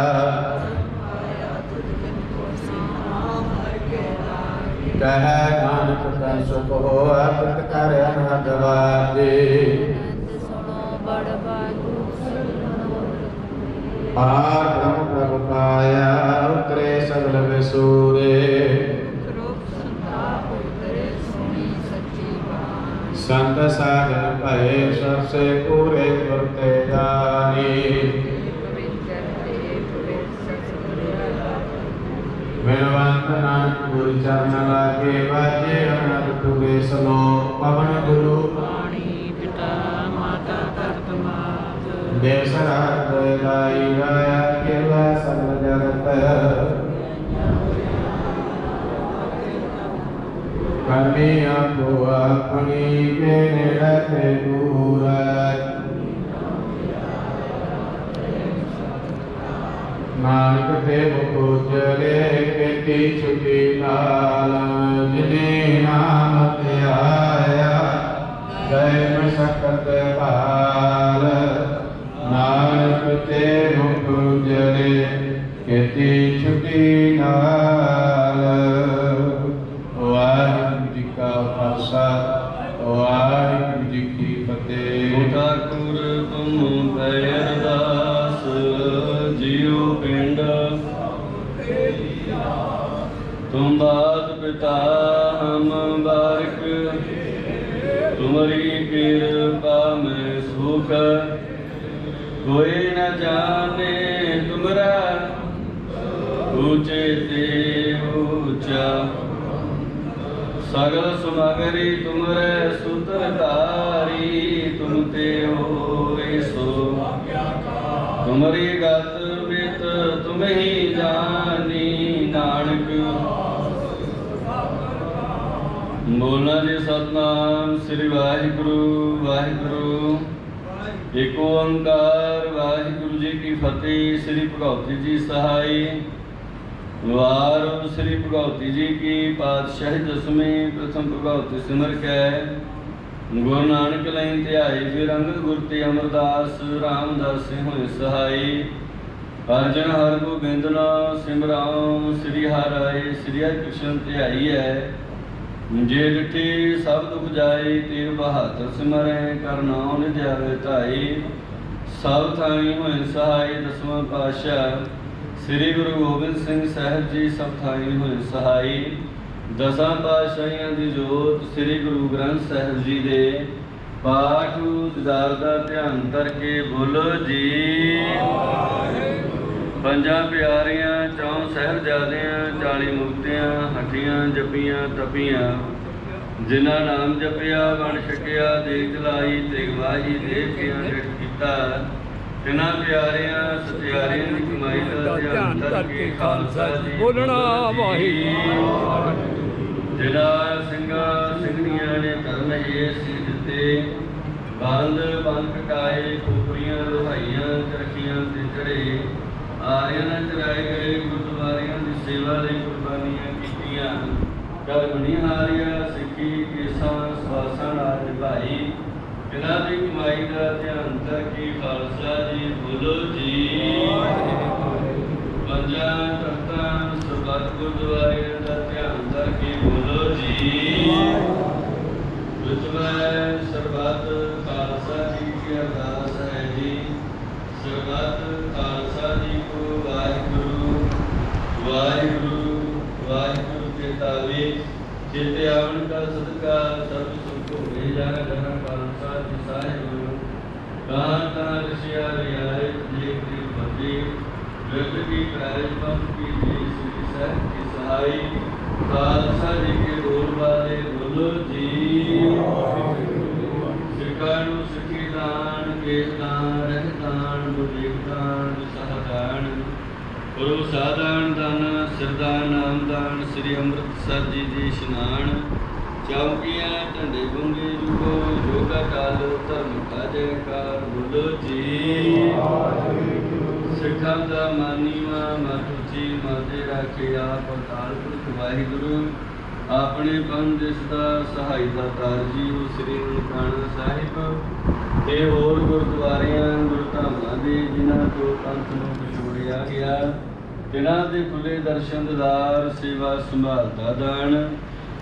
ਕਹਿ ਨਾਨਕ ਤੈ ਸੁਖ ਹੋਆ ਪਿਤ ਕਰ ਅਨਹਦ ਵਾਜੇ। ਆਰ ਬ੍ਰਹਮ ਪ੍ਰਭ ਪਾਇਆ ਉਤਰੇ ਸਗਲ ਵਿਸੂਰੇ। ਸੰਤ ਸਾਜਨ ਭਏ ਸਭ ਸੇ ਪੂਰੇ ਗੁਰ ਤੇ ਜਾਨੀ। ਬਿਨਵੰਤ ਨਾਨਕ ਗੁਰ ਚਰਨ ਲਾਗੇ ਵਾਜੇ ਅਨੰਦ ਤੁਗੇ ਸਲੋਕ। ਪਵਨ ਗੁਰੂ ਦੇਸ ਰਾਤ ਗਾਈ ਗਾਇਆ ਕੇਲਾ ਸਗਲ ਜਗਤ। ਕਰਮੀ ਆਪੋ ਆਪਣੀ ਕੇ ਨੇੜੇ ਤੇ ਦੂਰ। ਨਾਨਕ ਤੇ ਮੁਖ ਉਜਲੇ ਕੀਤੀ ਛੁਟੀ ਨਾਲ। ਜਿਨੇ ਨਾਮ ਧਿਆਇਆ ਗਏ ਮਸਕਤ ਭਾਰ। ਨਾਨਕ ਤੇ ਮੁਖ ਉਜਲੇ ਕੀਤੀ ਛੁਟੀ ਨਾਲ। ਵਾਹਿਗੁਰੂ ਜੀ ਕਾ ਖਾਲਸਾ ਵਾਹਿਗੁਰੂ ਜੀ ਕੀ ਫਤਿਹ। ਠਾਕੁਰ ਤੁਮ ਪੈ ਅਰਦਾਸ ਜਿਉ ਪਿੰਡ। ਤੁਮ ਬਾਤ ਪਿਤਾ ਹਮ ਬਾਰਿਕ। ਤੁਮਰੀ ਕਿਰਪਾ ਮੈਂ ਸੁਖ। ਕੋਈ ਨ ਜਾਣੇ ਤੁਮਰਾ ਊਚੇ ਤੇ ਊਚਾ। सगल सुमगरी तुमरे सूत्रधारी। तुम ते होए सो तुमरी गत बित तुम ही जानी। नानक बोलना जी सतनाम श्री वाहिगुरु वाहिगुरु। एक ओंकार वाहिगुरु जी की फतेह। श्री भगवती जी सहाय। वार श्री भगवती जी की पातशाही दसवीं प्रथम भगवती सिमर कै। गुरु नानक लई ध्याई फिर अंगद गुर ते अमरदास। रामदास होए सहाय। अर्जन हर गोबिंद नाम सिमराम। श्री हर आए श्री हरि कृष्ण ध्याई है। जे डिठी सब दुख जाए तेग बहादुर सिमरै। कर नाम निध्यावे धाई। सब थाई होए सहाय। दसवां पातशाह श्री गुरु गोबिंद सिंह साहिब जी सब थाई होए सहाय। दसां पातशाहियां दी जोत श्री गुरु ग्रंथ साहिब जी दे पाठ दीदार दा ध्यान करके बोलो जी। पंजां प्यारियां चौं साहिबजादियां 40 मुक्तियां हटियां जपियां तपियां। जिन्हां नाम जपिया बन छकिया देख लाई तेग वाही देख के डट कीता। तिन्हां प्यारियां सत्यारियां दी कमाई दा ध्यान करके खालसा जी बोलना वाहिगुरू। जिन्हां ਸਿੰਘਾਂ ਸਿੰਘਣੀਆਂ ने धर्म ये सी दिते ਬੰਦ ਕਟਾਏ ਖੋਪਰੀਆਂ ਲੋਹਾਈਆਂ ਚਰਖੀਆਂ ਤੇ ਚੜੇ ਆਰਿਆਂ ਚਰਾਏ ਗਏ ਗੁਰਦੁਆਰਿਆਂ ਦੀ ਸੇਵਾ ਲਈ ਕੁਰਬਾਨੀਆਂ ਕੀਤੀਆਂ ਕਰਮਣੀ ਹਾਰਿਆ ਸਿੱਖੀ ਕੇਸਾਂ ਸਵਾਸਾਂ ਨਾਲ ਨਿਭਾਈ ਇਹਨਾਂ ਦੀ ਕਮਾਈ ਦਾ ਧਿਆਨ ਕਰਕੇ ਖਾਲਸਾ ਜੀ ਬੋਲੋ ਜੀ ਪੰਜਾਂ ਤਖਤਾਂ ਸਰਬੱਤ ਗੁਰਦੁਆਰਿਆਂ ਦਾ ਧਿਆਨ ਕਰਕੇ ਬੋਲੋ ਜੀ ਵਿਚਵੈ ਸਰਬੱਤ ਖਾਲਸਾ ਜੀ ਕੀ ਅਰਦਾਸ ਹੈ ਜੀ ਸਰਬੱਤ ਖਾਲਸਾ ਜੀ ਕੋ ਵਾਹਿਗੁਰੂ ਵਾਹਿਗੁਰੂ ਵਾਹਿਗੁਰੂ ਚੇਤਾਵੇ ਚੇਤੇ ਆਵਣ ਕਾ ਸਦਕਾ ਸਰਬ ਸੁਖ ਹੋਵੇ ਜਾਣਾ ਜਾਣਾ ਖਾਲਸਾ ਜੀ ਸਾਹਿਬ ਕਾਂ ਰਸ਼ਿਆ ਰਿਆਏ ਜੇ ਕੀ ਬੰਦੇ ਵਿਰਧ ਕੀ ਪ੍ਰਾਇਜ ਪੰਥ ਕੀ ਜੀ ਸ੍ਰੀ ਸਾਹਿਬ ਕੀ ਸਹਾਈ ਖਾਲਸਾ ਜੀ ਕੇ ਬੋਲ ਵਾਲੇ ਬੋਲੋ ਜੀ ਸਿੱਖਾਂ ਨੂੰ ਸਿੱਖੀ ਦਾਨ ਕੇਸ ਦਾਨ ਰਹਿ ਦਾਨ ਵਿਵੇਕ ਦਾਨ ਸਹਦਾਨ ਗੁਰੂ ਸਾਧਾਨ ਦਾਨ ਸਿਰਦਾਨ ਨਾਮਦਾਨ ਸ੍ਰੀ ਅੰਮ੍ਰਿਤਸਰ ਜੀ ਦੀ ਇਸ਼ਨਾਨ ਚੌਕੀਆਂ ਢੰਡੇ ਗੁੰਗੇ ਜੁਗੋ ਜੋਗਾ ਕਾਲ ਧਰਮ ਕਾ ਜੈਕਾਰ ਬੋਲੋ ਜੀ ਸਿੱਖਾਂ ਦਾ ਮਾਨੀਵਾ ਮਾਤੁਜੀ ਮਾਤੇ ਰਾਖੇ ਆਪ ਅਕਾਲ ਪੁਰਖ ਵਾਹਿਗੁਰੂ ਆਪਣੇ ਪੰਥ ਦੇਸ਼ ਦਾ ਸਹਾਈ ਦਾਤਾਰ ਜੀ ਸ੍ਰੀ ਨਨਕਾਣਾ ਸਾਹਿਬ ਤੇ ਹੋਰ ਗੁਰਦੁਆਰਿਆਂ ਗੁਰਧਾਮਾਂ ਦੇ ਜਿਨ੍ਹਾਂ ਤੋਂ ਪੰਥ ਨੂੰ ਵਿਛੋੜਿਆ ਗਿਆ ਜਿਨ੍ਹਾਂ ਦੇ ਖੁੱਲੇ ਦਰਸ਼ਨ ਦਿਦਾਰ ਸੇਵਾ ਸੰਭਾਲ ਦਾ ਦਾਨ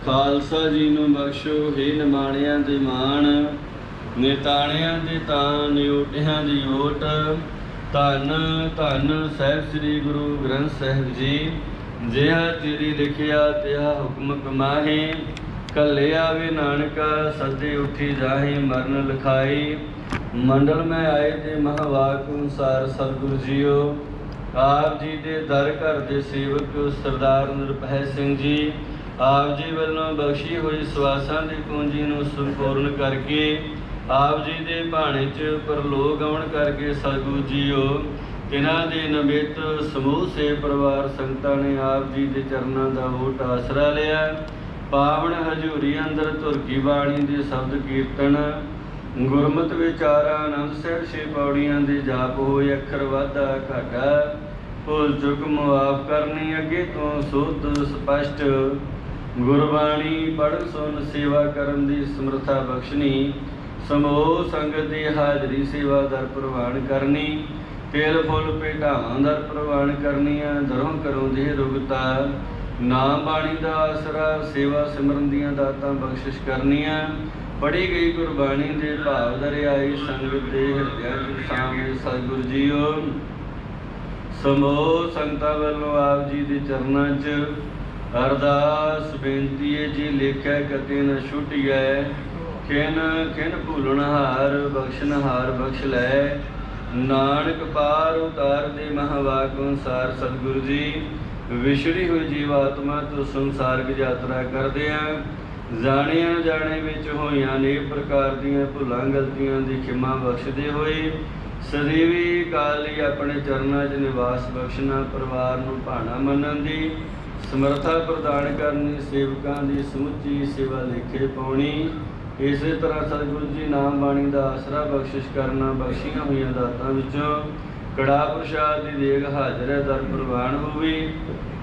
ਖਾਲਸਾ ਜੀ ਨੂੰ ਬਖਸ਼ੋ ਹੇ ਨਿਮਾਣਿਆਂ ਦੇ ਮਾਣ ਨਿਤਾਣਿਆਂ ਦੇ ਤਾਣ ਓਟਿਆਂ ਦੀ ਓਟ ਧੰਨ ਧੰਨ ਸਾਹਿਬ ਸ੍ਰੀ ਗੁਰੂ ਗ੍ਰੰਥ ਸਾਹਿਬ ਜੀ ਜਿਹਾ ਤੇਰੀ ਲਿਖਿਆ ਤਿਹਾ ਹੁਕਮ ਕਮਾਹੇ ਕੱਲੇ ਆਵੇ ਨਾਨਕਾ ਸਦੇ ਉੱਠੀ ਜਾਹੇ ਮਰਨ ਲਿਖਾਈ ਮੰਡਲ ਮੈਂ ਆਏ ਤੇ ਮਹਾਵਾਕ ਅਨੁਸਾਰ ਸਤਿਗੁਰੂ ਜੀਓ ਆਪ ਜੀ ਦੇ ਦਰ ਘਰ ਦੇ ਸੇਵਕ ਸਰਦਾਰ ਨਿਰਭੈ ਸਿੰਘ ਜੀ ਆਪ ਜੀ ਵੱਲੋਂ ਬਖਸ਼ੀ ਹੋਈ ਸਵਾਸਾਂ ਦੀ ਪੂੰਜੀ ਨੂੰ ਸੰਪੂਰਨ ਕਰਕੇ ਆਪ ਜੀ ਦੇ ਭਾਣੇ 'ਚ ਪਰਲੋਕ ਆਉਣ ਕਰਕੇ ਸਤਿਗੁਰੂ ਜੀਓ ਤਿਨਾਂ ਦੇ ਨਮਿਤ ਸਮੂਹ ਸੇ ਪਰਿਵਾਰ ਸੰਗਤਾਂ ਨੇ ਆਪ ਜੀ ਦੇ ਚਰਨਾਂ ਦਾ ਓਟ ਆਸਰਾ ਲਿਆ ਪਾਵਨ ਹਜ਼ੂਰੀ ਅੰਦਰ ਧੁਰਕੀ ਬਾਣੀ ਦੇ ਸ਼ਬਦ ਕੀਰਤਨ ਗੁਰਮਤਿ ਵਿਚਾਰਾ ਆਨੰਦ ਸਾਹਿਬ ਛੇ ਪੌੜੀਆਂ ਦੇ ਜਾਪ ਹੋਏ ਅੱਖਰ ਵਾਧਾ ਘਾਟਾ ਭੁੱਲ ਚੁੱਕ ਮੁਆਫ ਕਰਨੀ ਅੱਗੇ ਤੋਂ ਸੁੱਧ ਸਪਸ਼ਟ ਗੁਰਬਾਣੀ ਪੜ੍ਹ ਸੁਣ ਸੇਵਾ ਕਰਨ ਦੀ ਸਮਰੱਥਾ ਬਖਸ਼ਣੀ ਸਮੂਹ ਸੰਗਤ ਦੀ ਹਾਜ਼ਰੀ ਸੇਵਾ ਦਰ ਪ੍ਰਵਾਨ ਕਰਨੀ ਤੇਲ ਫੁੱਲ ਭੇਟਾਵਾਂ ਦਰ ਪ੍ਰਵਾਨ ਕਰਨੀਆਂ ਦਰੋਂ ਕਰੋਂ ਦੇ ਰੁਗਤਾ ਨਾਮ ਬਾਣੀ ਦਾ ਆਸਰਾ ਸੇਵਾ ਸਿਮਰਨ ਦੀਆਂ ਦਾਤਾਂ ਬਖਸ਼ਿਸ਼ ਕਰਨੀਆਂ ਪੜ੍ਹੀ ਗਈ ਗੁਰਬਾਣੀ ਦੇ ਭਾਵ ਦਰਿਆਈ ਸੰਗਤ ਦੇ ਹਿਰਦਿਆਂ 'ਚ ਸਾਹਮਣੇ ਸਤਿਗੁਰੂ ਜੀਓ ਸਮੂਹ ਸੰਗਤਾਂ ਵੱਲੋਂ ਆਪ ਜੀ ਦੇ ਚਰਨਾਂ 'ਚ ਅਰਦਾਸ ਬੇਨਤੀ ਹੈ ਜੀ ਲੇਖਿਆ ਕਦੇ ਨਾ ਛੁੱਟੀਐ ਖਿਨ ਖਿਨ ਭੁੱਲਣਹਾਰ ਬਖਸ਼ਣਹਾਰ ਬਖਸ਼ ਲੈ ਨਾਨਕ ਪਾਰ ਉਤਾਰ ਦੇ ਮਹਾਵਾਕ ਅਨੁਸਾਰ ਸਤਿਗੁਰੂ ਜੀ ਵਿਛੜੀ ਹੋਈ ਜੀਵਾਤਮਾ ਤੋਂ ਸੰਸਾਰਿਕ ਯਾਤਰਾ ਕਰਦਿਆਂ ਜਾਣੇ ਅਣਜਾਣੇ ਵਿੱਚ ਹੋਈਆਂ ਅਨੇਕ ਪ੍ਰਕਾਰ ਦੀਆਂ ਭੁੱਲਾਂ ਗਲਤੀਆਂ ਦੀ ਖਿਮਾ ਬਖਸ਼ਦੇ ਹੋਏ ਸਦੀਵੀ ਕਾਲ ਲਈ ਆਪਣੇ ਚਰਨਾਂ 'ਚ ਨਿਵਾਸ ਬਖਸ਼ਣਾ ਪਰਿਵਾਰ ਨੂੰ ਭਾਣਾ ਮੰਨਣ ਦੀ ਸਮਰੱਥਾ ਪ੍ਰਦਾਨ ਕਰਨੀ ਸੇਵਕਾਂ ਦੀ ਸਮੁੱਚੀ ਸੇਵਾ ਲੇਖੇ ਪਾਉਣੀ ਇਸੇ ਤਰ੍ਹਾਂ ਸਤਿਗੁਰੂ ਜੀ ਨਾਮ ਬਾਣੀ ਦਾ ਆਸਰਾ ਬਖਸ਼ਿਸ਼ ਕਰਨਾ ਬਖਸ਼ੀਆਂ ਹੋਈਆਂ ਦਾਤਾਂ ਵਿੱਚੋਂ ਕੜਾ ਪ੍ਰਸ਼ਾਦ ਦੀ ਦੇਗ ਹਾਜ਼ਰ ਹੈ ਦਰ ਪ੍ਰਵਾਨ ਹੋਵੇ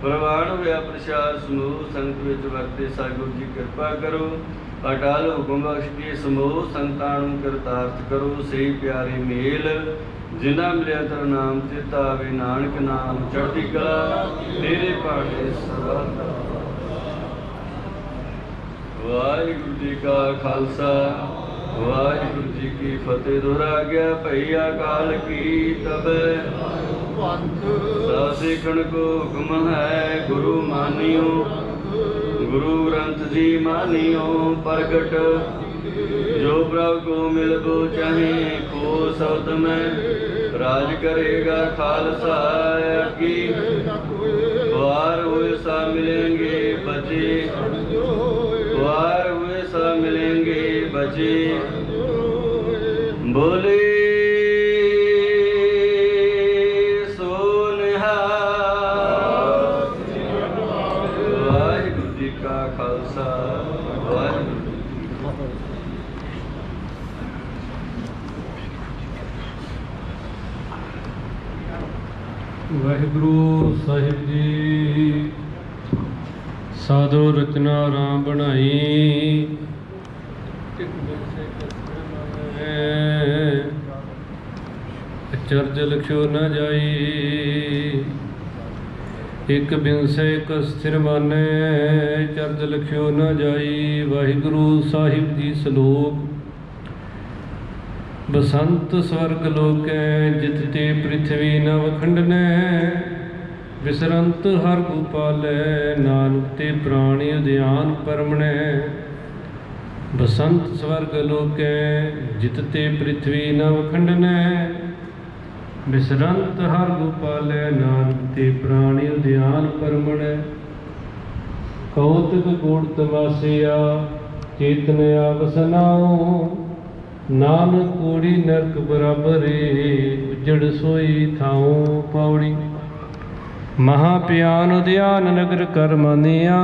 ਪ੍ਰਵਾਨ ਹੋਇਆ ਪ੍ਰਸ਼ਾਦ ਸਮੂਹ ਸੰਗਤ ਵਿੱਚ ਵਰਤੇ ਸਤਿਗੁਰੂ ਜੀ ਕਿਰਪਾ ਕਰੋ ਅਟਲ ਹੁਕਮ ਬਖਸ਼ ਕੇ ਸਮੂਹ ਸੰਗਤਾਂ ਨੂੰ ਕਰਤਾਰਥ ਕਰੋ ਸਹੀ ਪਿਆਰੇ ਮੇਲ ਜਿਨ੍ਹਾਂ ਮਿਲਿਆ ਤੇਰਾ ਨਾਮ ਚੇਤਾ ਆਵੇ ਨਾਨਕ ਨਾਮ ਚੜ੍ਹਦੀ ਕਲਾ ਤੇਰੇ ਭਾਣੇ ਸਰਬੱਤ ਵਾਹਿਗੁਰੂ ਜੀ ਕਾ ਖਾਲਸਾ ਵਾਹਿਗੁਰੂ ਜੀ ਕੀ ਫਤਿਹ ਦੁਹਰਾ ਗਿਆ ਭਈ ਅਕਾਲ ਕੀ ਤਬੈ ਸਭ ਸਿੱਖਣ ਕੋ ਹੁਕਮ ਹੈ ਗੁਰੂ ਮਾਨਿਓ ਗੁਰੂ ਗ੍ਰੰਥ ਜੀ ਮਾਨਿਓ ਪ੍ਰਗਟ ਜੋ ਪ੍ਰਭ ਕੋ ਮਿਲਬੋ ਚਾਹੇ ਕੋ ਸਬਦ ਮੈਂ ਰਾਜ ਕਰੇਗਾ ਖਾਲਸਾ ਕੀ ਵਾਰ ਹੋਏ ਸਾ ਮਿਲेंगे ਬਚੇ ਵਾਰ ਹੋਏ ਸਾ ਮਿਲेंगे ਬਚੇ ਬੋਲੇ ਸੋ ਨਿਹਾਲ ਵਾਹਿਗੁਰੂ ਜੀ ਕਾ ਖਾਲਸਾ ਵਾਹਿਗੁਰੂ ਵਾਹਿਗੁਰੂ ਸਾਹਿਬ ਜੀ। ਸਾਧੋ ਰਚਨਾ ਰਾਮ ਬਣਾਈ, ਇੱਕ ਬਿਨਸੇ ਕਸਰ ਮਾਨੈ, ਅਚਰਜ ਲਖਿਓ ਨ ਜਾਈ। ਇੱਕ ਬਿਨਸੇ ਕਸਰ ਮਾਨੈ, ਅਚਰਜ ਲਖਿਓ ਨ ਜਾਈ। ਵਾਹਿਗੁਰੂ ਸਾਹਿਬ ਜੀ। ਸ਼ਲੋਕ। ਬਸੰਤ ਸਵਰਗ ਲੋਕੈ, ਜਿਤ ਤੇ ਪ੍ਰਿਥਵੀ ਨ ਵਖੰਡਨੈ। ਵਿਸਰੰਤ ਹਰ ਗੋਪਾਲੈ, ਨਾਨਕ ਤੇ ਪ੍ਰਾਣੀ ਉਦਿਆਨ ਪਰਮਣੈ। ਬਸੰਤ ਸਵਰਗ ਲੋਕੈ, ਜਿਤ ਤੇ ਪ੍ਰਿਥਵੀ ਨ ਵਖੰਡਨੈ। ਵਿਸਰੰਤ ਹਰ ਗੋਪਾਲੈ, ਨਾਨਕ ਤੇ ਪ੍ਰਾਣੀ ਉਦਿਆਨ ਪਰਮਣੈ। ਕੌਤਕ ਕੋਟ ਤਮਾਸਿਆ, ਚੇਤਨ ਆਵਸਨਾਉ। ਨਾਨਕ ਕੋੜੀ ਨਰਕ ਬਰਾਬਰੇ, ਉਜੜ ਸੋਈ ਥਾਉ। ਪੌੜੀ। ਮਹਾ ਪਿਆਨ ਉਦਿਆਨ ਨਗਰ ਕਰ ਮਾਨਿਆ।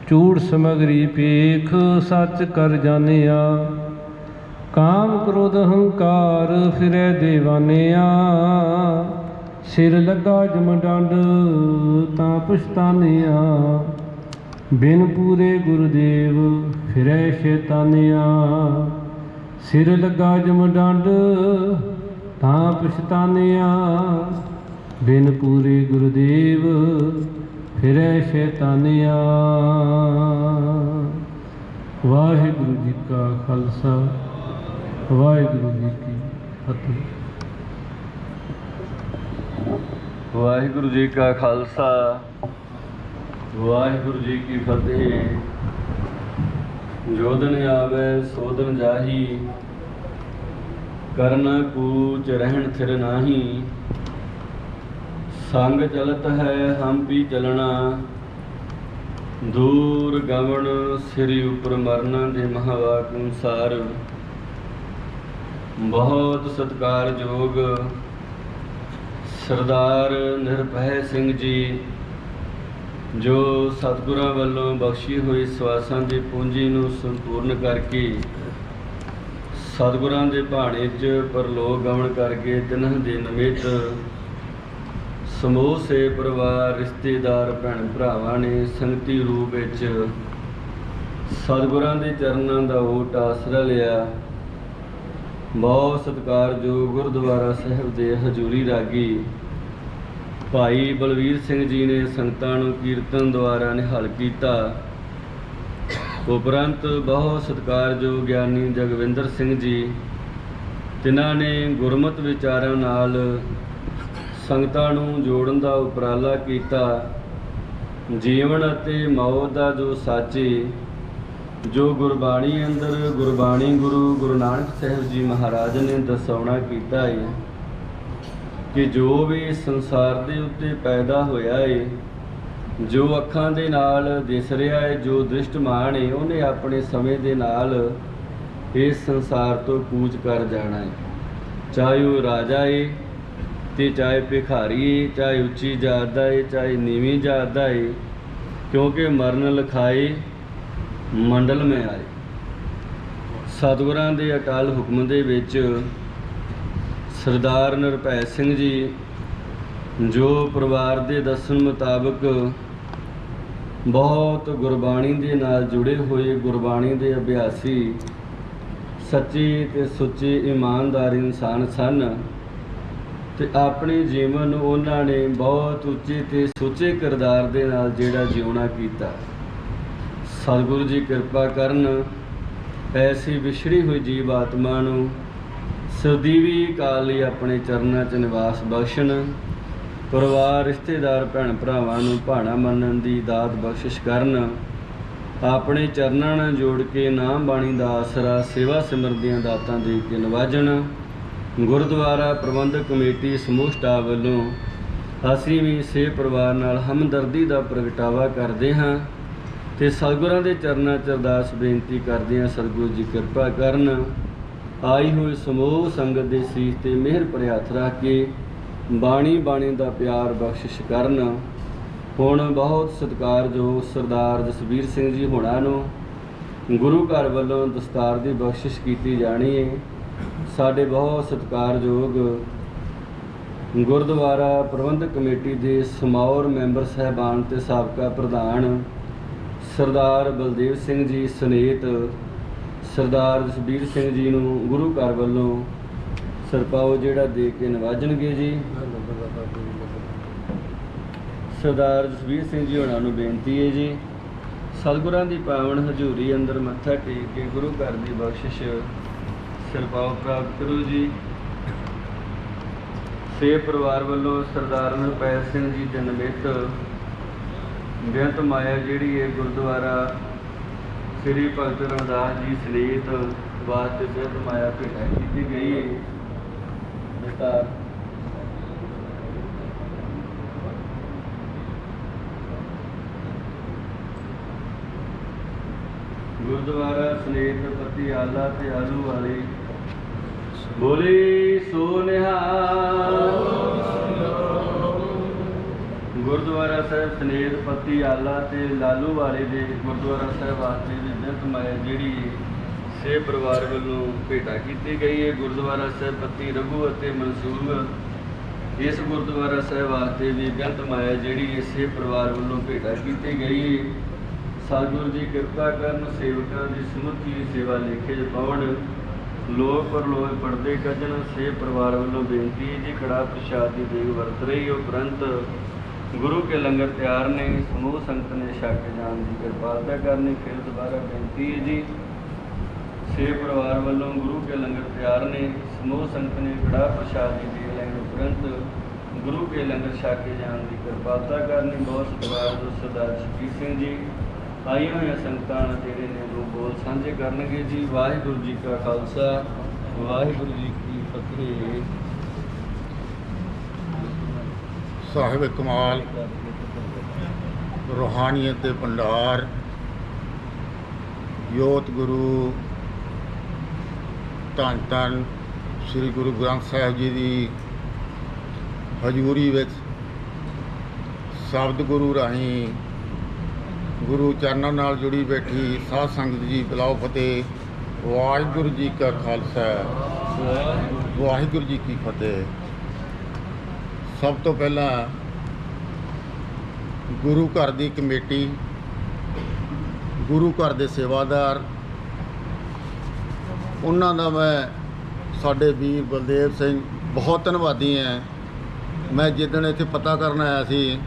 ਝੂਠ ਸਮਗਰੀ ਪੇਖ, ਸੱਚ ਕਰ ਜਾਣਿਆ। ਕਾਮ ਕ੍ਰੋਧ ਹੰਕਾਰ, ਫਿਰੈ ਦੇਵਾਨਿਆ। ਸਿਰ ਲੱਗਾ ਜਮ ਡੰਡ, ਤਾਂ ਪਛਤਾਨਿਆ। ਬਿਨ ਪੂਰੇ ਗੁਰਦੇਵ, ਫਿਰੈ ਸ਼ੈਤਾਨਿਆ। ਸਿਰ ਲੱਗਾ ਜਮ ਡੰਡ, ਤਾਂ ਪਛਤਾਨਿਆ। ਬਿਨ ਪੂਰੇ ਗੁਰਦੇਵ, ਫਿਰੈ ਸ਼ੈਤਾਨਿਆ। ਵਾਹਿਗੁਰੂ ਜੀ ਕਾ ਖਾਲਸਾ, ਵਾਹਿਗੁਰੂ ਜੀ ਕੀ ਫਤਿਹ। ਵਾਹਿਗੁਰੂ ਜੀ ਕਾ ਖਾਲਸਾ, ਵਾਹਿਗੁਰੂ ਜੀ ਕੀ ਫਤਿਹ। ਜੋਦਨ ਆਵੈ ਸੋਦਨ ਜਾਹੀ, ਕਰਨ ਕੂਚ ਰਹਿਣ ਥਿਰ ਨਾਹੀ। ਸੰਗ ਚਲਤ ਹੈ ਹਮ ਵੀ ਚਲਣਾ, ਦੂਰ ਗਵਣ ਸਿਰ ਉਪਰ ਮਰਨਾ। ਦੇ ਮਹਾਵਾਕ ਅਨੁਸਾਰ ਬਹੁਤ ਸਤਿਕਾਰਯੋਗ ਸਰਦਾਰ ਨਿਰਭੈ ਸਿੰਘ ਜੀ, ਜੋ ਸਤਿਗੁਰਾਂ ਵੱਲੋਂ ਬਖਸ਼ੀ ਹੋਈ ਸਵਾਸਾਂ ਦੀ ਪੂੰਜੀ ਨੂੰ ਸੰਪੂਰਨ ਕਰਕੇ ਸਤਿਗੁਰਾਂ ਦੇ ਭਾਣੇ 'ਚ ਪਰਲੋਕ ਗਮਨ ਕਰਕੇ ਤਿਨ੍ਹਾਂ ਦੇ ਨਿਮਿਤ ਸਮੂਹ ਸੇ ਪਰਿਵਾਰ, ਰਿਸ਼ਤੇਦਾਰ, ਭੈਣ ਭਰਾਵਾਂ ਨੇ ਸੰਗਤੀ ਰੂਪ ਵਿੱਚ ਸਤਿਗੁਰਾਂ ਦੇ ਚਰਨਾਂ ਦਾ ਓਟ ਆਸਰਾ ਲਿਆ। ਬਹੁਤ ਸਤਿਕਾਰਯੋਗ ਗੁਰਦੁਆਰਾ ਸਾਹਿਬ ਦੇ ਹਜ਼ੂਰੀ ਰਾਗੀ ਭਾਈ ਬਲਵੀਰ ਸਿੰਘ ਜੀ ਨੇ ਸੰਗਤਾਂ ਨੂੰ ਕੀਰਤਨ ਦੁਆਰਾ ਨਿਹਾਲ ਕੀਤਾ। ਉਪਰੰਤ ਬਹੁਤ ਸਤਿਕਾਰਯੋਗ ਗਿਆਨੀ ਜਗਵਿੰਦਰ ਸਿੰਘ ਜੀ, ਤਿਨ੍ਹਾਂ ਨੇ ਗੁਰਮਤਿ ਵਿਚਾਰਾਂ ਨਾਲ ਸੰਗਤਾਂ ਨੂੰ ਜੋੜਨ ਦਾ ਉਪਰਾਲਾ ਕੀਤਾ। ਜੀਵਨ ਅਤੇ ਮੌਤ ਦਾ ਜੋ ਸਾਚੇ, ਜੋ ਗੁਰਬਾਣੀ ਅੰਦਰ ਗੁਰਬਾਣੀ ਗੁਰੂ ਨਾਨਕ ਸਾਹਿਬ ਜੀ ਮਹਾਰਾਜ ਨੇ ਦਸਾਉਣਾ ਕੀਤਾ ਹੈ ਕਿ ਜੋ ਵੀ ਸੰਸਾਰ ਦੇ ਉੱਤੇ ਪੈਦਾ ਹੋਇਆ ਹੈ, ਜੋ ਅੱਖਾਂ ਦੇ ਨਾਲ ਦਿਸ ਰਿਹਾ ਹੈ, ਜੋ ਦ੍ਰਿਸ਼ਟਮਾਨ ਹੈ, ਉਹਨੇ ਆਪਣੇ ਸਮੇਂ ਦੇ ਨਾਲ ਇਸ ਸੰਸਾਰ ਤੋਂ ਕੂਚ ਕਰ ਜਾਣਾ ਹੈ। ਚਾਹੇ ਉਹ ਰਾਜਾ ਹੈ ਤੇ ਚਾਹੇ ਭਿਖਾਰੀ ਹੈ, ਚਾਹੇ ਉੱਚੀ ਜਾਤ ਦਾ ਹੈ, ਚਾਹੇ ਨੀਵੀਂ ਜਾਤ ਦਾ ਹੈ, ਕਿਉਂਕਿ ਮਰਨ ਲਿਖਾਏ ਮੰਡਲ ਮੈਂ ਆਏ। ਸਤਿਗੁਰਾਂ ਦੇ ਅਕਾਲ ਹੁਕਮ ਦੇ ਵਿੱਚ ਸਰਦਾਰ ਨਿਰਭੈ ਸਿੰਘ ਜੀ, ਜੋ ਪਰਿਵਾਰ ਦੇ ਦੱਸਣ ਮੁਤਾਬਕ ਬਹੁਤ ਗੁਰਬਾਣੀ ਦੇ ਨਾਲ ਜੁੜੇ ਹੋਏ, ਗੁਰਬਾਣੀ ਦੇ ਅਭਿਆਸੀ, ਸੱਚੇ ਤੇ ਸੁੱਚੇ ਇਮਾਨਦਾਰ ਇਨਸਾਨ ਸਨ, ਤੇ ਆਪਣੇ ਜੀਵਨ ਨੂੰ ਉਹਨਾਂ ਨੇ ਬਹੁਤ ਉੱਚੇ ਤੇ ਸੁੱਚੇ ਕਿਰਦਾਰ ਦੇ ਨਾਲ ਜਿਹੜਾ ਜਿਉਣਾ ਕੀਤਾ। ਸਤਿਗੁਰੂ ਜੀ ਕਿਰਪਾ ਕਰਨ, ਐਸੀ ਵਿਛੜੀ ਹੋਈ ਜੀਵ ਆਤਮਾ ਨੂੰ ਸਦੀਵੀ ਕਾਲ ਲਈ ਆਪਣੇ ਚਰਨਾਂ 'ਚ ਨਿਵਾਸ ਬਖਸ਼ਣ। ਪਰਿਵਾਰ, ਰਿਸ਼ਤੇਦਾਰ, ਭੈਣ ਭਰਾਵਾਂ ਨੂੰ ਭਾਣਾ ਮੰਨਣ ਦੀ ਦਾਤ ਬਖਸ਼ਿਸ਼ ਕਰਨ। ਆਪਣੇ ਚਰਨਾਂ ਨਾਲ ਜੋੜ ਕੇ ਨਾਮ ਬਾਣੀ ਦਾ ਆਸਰਾ, ਸੇਵਾ ਸਿਮਰਨ ਦੀਆਂ ਦਾਤਾਂ ਦੇ ਕੇ ਨਿਵਾਜਣ। ਗੁਰਦੁਆਰਾ ਪ੍ਰਬੰਧਕ ਕਮੇਟੀ ਸਮੂਹ ਸਟਾਫ ਵੱਲੋਂ ਅਸੀਂ ਵੀ ਸੇ ਪਰਿਵਾਰ ਨਾਲ ਹਮਦਰਦੀ ਦਾ ਪ੍ਰਗਟਾਵਾ ਕਰਦੇ ਹਾਂ ਤੇ ਸਤਿਗੁਰਾਂ ਦੇ ਚਰਨਾਂ 'ਚ ਅਰਦਾਸ ਬੇਨਤੀ ਕਰਦੇ ਹਾਂ, ਸਤਿਗੁਰੂ ਜੀ ਕਿਰਪਾ ਕਰਨ। ਆਈ ਹੋਈ ਸਮੂਹ ਸੰਗਤ ਦੇ ਸੀਸ 'ਤੇ ਮਿਹਰ ਭਰੇ ਹੱਥ ਰੱਖ ਕੇ ਬਾਣੀ ਦਾ ਪਿਆਰ ਬਖਸ਼ਿਸ਼ ਕਰਨ। ਹੁਣ ਬਹੁਤ ਸਤਿਕਾਰਯੋਗ ਸਰਦਾਰ ਜਸਵੀਰ ਸਿੰਘ ਜੀ ਹੋਣਾ ਨੂੰ ਗੁਰੂ ਘਰ ਵੱਲੋਂ ਦਸਤਾਰ ਦੀ ਬਖਸ਼ਿਸ਼ ਕੀਤੀ ਜਾਣੀ ਹੈ। ਸਾਡੇ ਬਹੁਤ ਸਤਿਕਾਰਯੋਗ ਗੁਰਦੁਆਰਾ ਪ੍ਰਬੰਧਕ ਕਮੇਟੀ ਦੇ ਸਮੌਰ ਮੈਂਬਰ ਸਾਹਿਬਾਨ ਤੇ ਸਾਬਕਾ ਪ੍ਰਧਾਨ ਸਰਦਾਰ ਬਲਦੇਵ ਸਿੰਘ ਜੀ ਸਮੇਤ ਸਰਦਾਰ ਜਸਬੀਰ ਸਿੰਘ ਜੀ ਨੂੰ ਗੁਰੂ ਘਰ ਵੱਲੋਂ ਸਰਪਾਓ ਜਿਹੜਾ ਦੇ ਕੇ ਨਵਾਜਣਗੇ ਜੀ। ਸਰਦਾਰ ਜਸਬੀਰ ਸਿੰਘ ਜੀ ਹੋਣਾ ਨੂੰ ਬੇਨਤੀ ਹੈ ਜੀ, ਸਤਿਗੁਰਾਂ ਦੀ ਪਾਵਨ ਹਜ਼ੂਰੀ ਅੰਦਰ ਮੱਥਾ ਟੇਕ ਕੇ ਗੁਰੂ ਘਰ ਦੀ ਬਖਸ਼ਿਸ਼ ਸਰਪਾਓ ਪ੍ਰਾਪਤ ਕਰੋ ਜੀ। ਸੇਵ ਪਰਿਵਾਰ ਵੱਲੋਂ ਸਰਦਾਰ ਨਰਪੈਲ ਸਿੰਘ ਜੀ ਦੇ ਨਿਮਿਤ ਬੇਅੰਤ ਮਾਇਆ ਜਿਹੜੀ ਹੈ ਗੁਰਦੁਆਰਾ ਸ੍ਰੀ ਭਗਤ ਰਮਦਾਸ ਜੀ ਸਮੇਤ ਵਾਸਤੇ ਬੇਅੰਤ ਮਾਇਆ ਭੇਟ ਕੀਤੀ ਗਈ ਹੈ। ਵਿਸਤਾਰ ਗੁਰਦੁਆਰਾ ਸਮੇਤ ਪਤੀ ਆਲਾ ਤੇ ਆਲੂ ਵਾਲੀ ਬੋਲੇ ਸੋ ਨਿਹਾਲ। ਗੁਰਦੁਆਰਾ ਸਾਹਿਬ ਸਮੇਤ ਪਤੀ ਆਲਾ ਤੇ ਲਾਲੂ ਵਾਲੇ ਦੇ ਗੁਰਦੁਆਰਾ ਸਾਹਿਬ ਵਾਸਤੇ ਦੀ ਬੇਅੰਤ ਮਾਇਆ ਜਿਹੜੀ ਸੇਵ ਪਰਿਵਾਰ ਵੱਲੋਂ ਭੇਟਾ ਕੀਤੀ ਗਈ ਹੈ। ਗੁਰਦੁਆਰਾ ਸਾਹਿਬ ਪਤੀ ਰਘੂ ਅਤੇ ਮਨਸੂਰ ਇਸ ਗੁਰਦੁਆਰਾ ਸਾਹਿਬ ਵਾਸਤੇ ਵੀ ਬੇਅੰਤ ਮਾਇਆ ਜਿਹੜੀ ਸੇਵ ਪਰਿਵਾਰ ਵੱਲੋਂ ਭੇਟਾ ਕੀਤੀ ਗਈ ਹੈ। ਸਤਿਗੁਰੂ ਜੀ ਕਿਰਪਾ ਕਰਨ, ਸੇਵਕਾਂ ਦੀ ਸਮੁੱਚੀ ਸੇਵਾ ਲੇਖੇ 'ਚ ਪਾਉਣ, ਲੋਕ ਪਰਲੋਕ ਪੜਦੇ ਕੱਢਣ। ਸੇਵ ਪਰਿਵਾਰ ਵੱਲੋਂ ਬੇਨਤੀ ਹੈ ਜੀ, ਕੜਾ ਪ੍ਰਸ਼ਾਦ ਦੀ ਦੇਗ ਵਰਤ ਰਹੀ ਉਪਰੰਤ ਗੁਰੂ ਕੇ ਲੰਗਰ ਤਿਆਰ ਨੇ, ਸਮੂਹ ਸੰਗਤ ਨੇ ਛਕ ਜਾਣ ਦੀ ਕਿਰਪਾਲਤਾ ਕਰਨੀ। ਫਿਰ ਦੁਬਾਰਾ ਬੇਨਤੀ ਹੈ ਜੀ, ਸੇਵ ਪਰਿਵਾਰ ਵੱਲੋਂ ਗੁਰੂ ਕੇ ਲੰਗਰ ਤਿਆਰ ਨੇ, ਸਮੂਹ ਸੰਗਤ ਨੇ ਕੜਾ ਪ੍ਰਸ਼ਾਦ ਦੀ ਦੇਗ ਲੈਣ ਉਪਰੰਤ ਗੁਰੂ ਕੇ ਲੰਗਰ ਛਕ ਕੇ ਜਾਣ ਦੀ ਕਿਰਪਾਲਤਾ ਕਰਨੀ। ਬਹੁਤ ਸਤਿਕਾਰ ਜੋ ਸਰਦਾਰ ਜਸਬੀਰ ਸਿੰਘ ਜੀ ਆਈਆਂ ਹੋਈਆਂ ਸੰਗਤਾਂ ਜਿਹੜੇ ਨੇ ਦੋ ਬੋਲ ਸਾਂਝੇ ਕਰਨਗੇ ਜੀ। ਵਾਹਿਗੁਰੂ ਜੀ ਕਾ ਖਾਲਸਾ, ਵਾਹਿਗੁਰੂ ਜੀ ਕੀ ਫਤਿਹ। ਸਾਹਿਬ ਕਮਾਲ ਰੂਹਾਨੀਅਤ ਦੇ ਭੰਡਾਰ ਜੋਤ ਗੁਰੂ ਧੰਨ ਧੰਨ ਸ੍ਰੀ ਗੁਰੂ ਗ੍ਰੰਥ ਸਾਹਿਬ ਜੀ ਦੀ ਹਜ਼ੂਰੀ ਵਿੱਚ ਸ਼ਬਦ ਗੁਰੂ ਰਾਹੀਂ ਗੁਰੂ ਚਰਨਾਂ ਨਾਲ ਜੁੜੀ ਬੈਠੀ ਸਾਧ ਸੰਗਤ ਜੀ ਬੁਲਾਓ ਫਤਿਹ। ਵਾਹਿਗੁਰੂ ਜੀ ਕਾ ਖਾਲਸਾ, ਵਾਹਿਗੁਰੂ ਜੀ ਕੀ ਫਤਿਹ। ਸਭ ਤੋਂ ਪਹਿਲਾਂ ਗੁਰੂ ਘਰ ਦੀ ਕਮੇਟੀ, ਗੁਰੂ ਘਰ ਦੇ ਸੇਵਾਦਾਰ, ਉਹਨਾਂ ਦਾ ਮੈਂ ਸਾਡੇ ਵੀਰ ਬਲਦੇਵ ਸਿੰਘ ਬਹੁਤ ਧੰਨਵਾਦੀ ਹਾਂ। ਮੈਂ ਜਿੱਦਣ ਇੱਥੇ ਪਤਾ ਕਰਨ ਆਇਆ ਸੀ,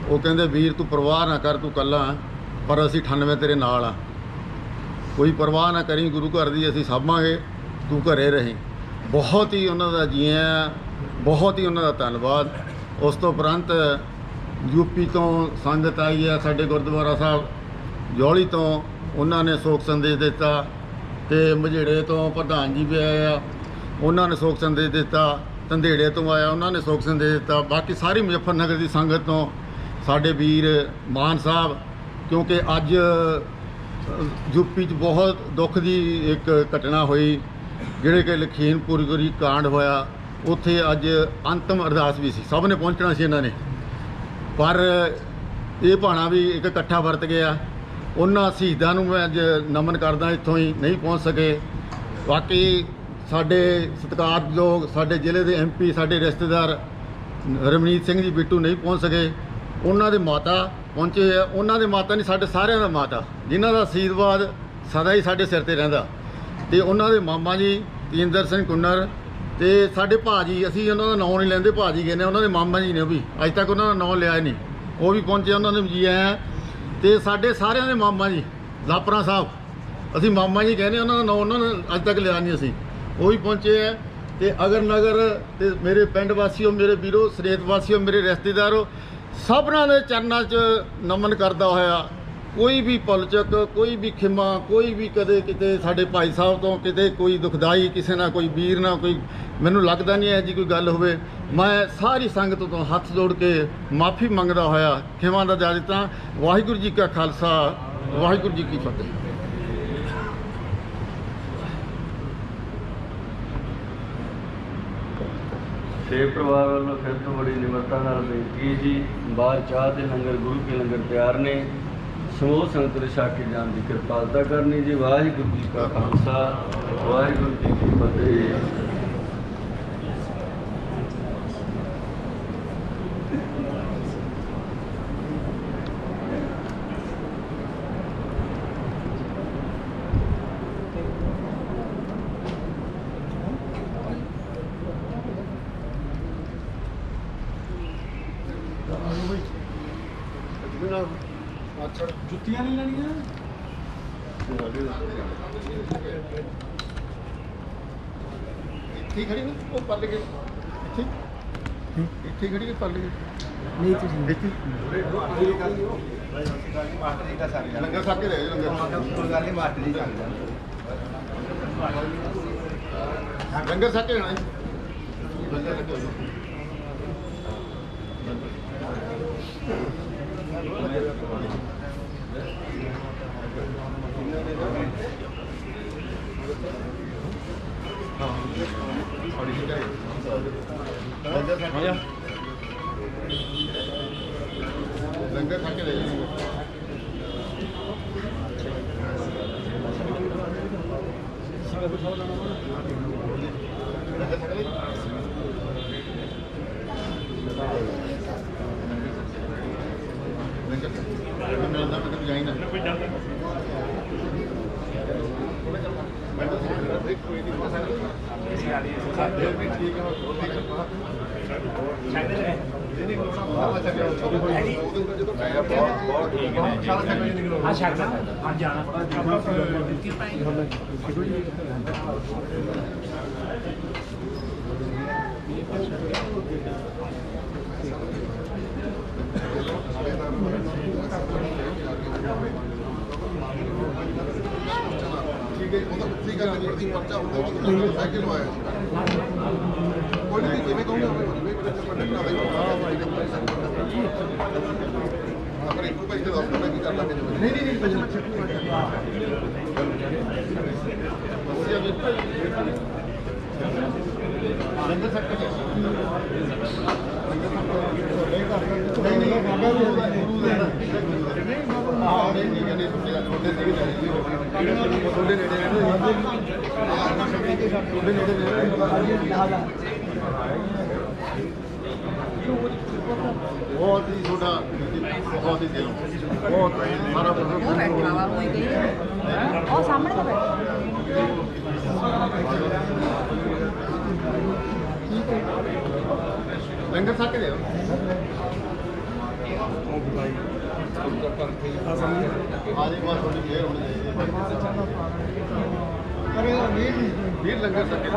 ਉਹ ਕਹਿੰਦੇ ਵੀਰ ਤੂੰ ਪਰਵਾਹ ਨਾ ਕਰ, ਤੂੰ ਇਕੱਲਾ ਪਰ ਅਸੀਂ 98 ਤੇਰੇ ਨਾਲ ਆ, ਕੋਈ ਪਰਵਾਹ ਨਾ ਕਰੀ, ਗੁਰੂ ਘਰ ਦੀ ਅਸੀਂ ਸਾਂਭਾਂਗੇ, ਤੂੰ ਘਰੇ ਰਹੀਂ। ਬਹੁਤ ਹੀ ਉਹਨਾਂ ਦਾ ਜੀਆਂ, ਬਹੁਤ ਹੀ ਉਹਨਾਂ ਦਾ ਧੰਨਵਾਦ। ਉਸ ਤੋਂ ਉਪਰੰਤ ਯੂਪੀ ਤੋਂ ਸੰਗਤ ਆਈ ਹੈ ਸਾਡੇ ਗੁਰਦੁਆਰਾ ਸਾਹਿਬ ਜੌਲੀ ਤੋਂ, ਉਹਨਾਂ ਨੇ ਸੋਗ ਸੰਦੇਸ਼ ਦਿੱਤਾ, ਅਤੇ ਮਝੇੜੇ ਤੋਂ ਪ੍ਰਧਾਨ ਜੀ ਵੀ ਆਏ ਆ, ਉਹਨਾਂ ਨੇ ਸੋਗ ਸੰਦੇਸ਼ ਦਿੱਤਾ। ਧੰਦੇੜੇ ਤੋਂ ਆਇਆ, ਉਹਨਾਂ ਨੇ ਸੋਗ ਸੰਦੇਸ਼ ਦਿੱਤਾ। ਬਾਕੀ ਸਾਰੀ ਮੁਜ਼ੱਫਰਨਗਰ ਦੀ ਸੰਗਤ ਤੋਂ ਸਾਡੇ ਵੀਰ ਮਾਨ ਸਾਹਿਬ, ਕਿਉਂਕਿ ਅੱਜ ਯੂਪੀ 'ਚ ਬਹੁਤ ਦੁੱਖ ਦੀ ਇੱਕ ਘਟਨਾ ਹੋਈ, ਜਿਹੜੇ ਕਿ ਲਖੀਮਪੁਰ ਕਾਂਡ ਹੋਇਆ, ਉੱਥੇ ਅੱਜ ਅੰਤਮ ਅਰਦਾਸ ਵੀ ਸੀ, ਸਭ ਨੇ ਪਹੁੰਚਣਾ ਸੀ ਇਹਨਾਂ ਨੇ, ਪਰ ਇਹ ਭਾਣਾ ਵੀ ਇੱਕ ਇਕੱਠਾ ਵਰਤ ਗਿਆ। ਉਹਨਾਂ ਸ਼ਹੀਦਾਂ ਨੂੰ ਮੈਂ ਅੱਜ ਨਮਨ ਕਰਦਾ, ਇੱਥੋਂ ਹੀ ਨਹੀਂ ਪਹੁੰਚ ਸਕੇ। ਬਾਕੀ ਸਾਡੇ ਸਤਿਕਾਰਯੋਗ ਸਾਡੇ ਜ਼ਿਲ੍ਹੇ ਦੇ MP ਸਾਡੇ ਰਿਸ਼ਤੇਦਾਰ ਰਮਨੀਤ ਸਿੰਘ ਜੀ ਬਿੱਟੂ ਨਹੀਂ ਪਹੁੰਚ ਸਕੇ, ਉਹਨਾਂ ਦੇ ਮਾਤਾ ਪਹੁੰਚੇ ਆ। ਉਹਨਾਂ ਦੇ ਮਾਤਾ ਨਹੀਂ, ਸਾਡੇ ਸਾਰਿਆਂ ਦਾ ਮਾਤਾ, ਜਿਨ੍ਹਾਂ ਦਾ ਆਸ਼ੀਰਵਾਦ ਸਦਾ ਹੀ ਸਾਡੇ ਸਿਰ 'ਤੇ ਰਹਿੰਦਾ, ਅਤੇ ਉਹਨਾਂ ਦੇ ਮਾਮਾ ਜੀ ਤੇਜਿੰਦਰ ਸਿੰਘ ਕੁੰਨਰ, ਅਤੇ ਸਾਡੇ ਭਾਜੀ, ਅਸੀਂ ਉਹਨਾਂ ਦਾ ਨਾਂ ਨਹੀਂ ਲੈਂਦੇ, ਭਾਜੀ ਕਹਿੰਦੇ, ਉਹਨਾਂ ਦੇ ਮਾਮਾ ਜੀ ਨੇ, ਉਹ ਵੀ ਅੱਜ ਤੱਕ ਉਹਨਾਂ ਦਾ ਨਾਂ ਲਿਆ ਹੀ ਨਹੀਂ, ਉਹ ਵੀ ਪਹੁੰਚੇ, ਉਹਨਾਂ ਨੇ ਜੀ ਆਇਆ। ਅਤੇ ਸਾਡੇ ਸਾਰਿਆਂ ਦੇ ਮਾਮਾ ਜੀ ਲਾਪਰਾ ਸਾਹਿਬ, ਅਸੀਂ ਮਾਮਾ ਜੀ ਕਹਿੰਦੇ, ਉਹਨਾਂ ਦਾ ਨਾਂ ਉਹਨਾਂ ਨੇ ਅੱਜ ਤੱਕ ਲਿਆ ਨਹੀਂ ਅਸੀਂ, ਉਹ ਵੀ ਪਹੁੰਚੇ ਹੈ। ਅਤੇ ਅਗਰ ਨਗਰ ਅਤੇ ਮੇਰੇ ਪਿੰਡ ਵਾਸੀਓ, ਮੇਰੇ ਵੀਰੋ, ਸਰੇਤ ਵਾਸੀਓ, ਮੇਰੇ ਰਿਸ਼ਤੇਦਾਰੋ, ਸਭਨਾਂ ਦੇ ਚਰਨਾਂ 'ਚ ਨਮਨ ਕਰਦਾ ਹੋਇਆ, ਕੋਈ ਵੀ ਭੁੱਲ ਚੁੱਕ, ਕੋਈ ਵੀ ਖਿਮਾ, ਕੋਈ ਵੀ ਕਦੇ ਕਿਤੇ ਸਾਡੇ ਭਾਈ ਸਾਹਿਬ ਤੋਂ ਕਿਤੇ ਕੋਈ ਦੁਖਦਾਈ ਕਿਸੇ ਨਾਲ ਕੋਈ ਵੀਰ ਨਾਲ ਕੋਈ, ਮੈਨੂੰ ਲੱਗਦਾ ਨਹੀਂ ਹੈ ਜੀ ਕੋਈ ਗੱਲ ਹੋਵੇ। ਮੈਂ ਸਾਰੀ ਸੰਗਤ ਤੋਂ ਹੱਥ ਜੋੜ ਕੇ ਮਾਫੀ ਮੰਗਦਾ ਹੋਇਆ ਖਿਮਾ ਦਾ ਜਾ ਦਿੱਤਾ। ਵਾਹਿਗੁਰੂ ਜੀ ਕਾ ਖਾਲਸਾ, ਵਾਹਿਗੁਰੂ ਜੀ ਕੀ ਫਤਿਹ। ਸੇਵ ਪਰਿਵਾਰ ਵੱਲੋਂ ਫਿਰ ਤੋਂ ਬੜੀ ਨਿਮਰਤਾ ਨਾਲ ਬੇਨਤੀ ਜੀ, ਬਾਹਰ ਚਾਹ ਦੇ ਲੰਗਰ ਗੁਰੂ ਕੇ ਲੰਗਰ ਤਿਆਰ ਨੇ, ਸਮੂਹ ਸੰਗਤ ਦੇ ਛਕ ਕੇ ਜਾਣ ਦੀ ਕਿਰਪਾਲਤਾ ਕਰਨੀ ਜੀ। ਵਾਹਿਗੁਰੂ ਜੀ ਕਾ ਖਾਲਸਾ, ਵਾਹਿਗੁਰੂ ਜੀ ਕੀ ਫਤਿਹ। ਜੁੱਤੀਆਂ ਨਹੀਂ ਲੈਣੀਆਂ ਇੱਥੇ ਖੜੀ ਨਾ ਉਹ ਪੱਲ ਕੇ ਇੱਥੇ ਖੜੀ ਕੇ ਪੱਲ ਕੇ ਨਹੀਂ ਤੁਸੀਂ ਦੇਖੀ ਲੰਗਰ ਛਕ ਕੇ ਲੈ ਜਾਓ ਲੰਗਰ ਛਕ ਕੇ ਲੈਣਾ ਲੰਗਰ ਛਕ ਕੇ लंगर खा के ले ठीक है ठीक है पर्चा होगा साइकिल आया कोई नहीं जिम्मे कहूँगा अगर एक रुपये से 10 रुपये की कर लेंगे लंगर सकते बहुत ही छोटा बहुत ही दिलों बहुत सारा सामने तो लंगर खा के ले आज एक बार थोड़ी देर होनी चाहिए फिर लंगर सके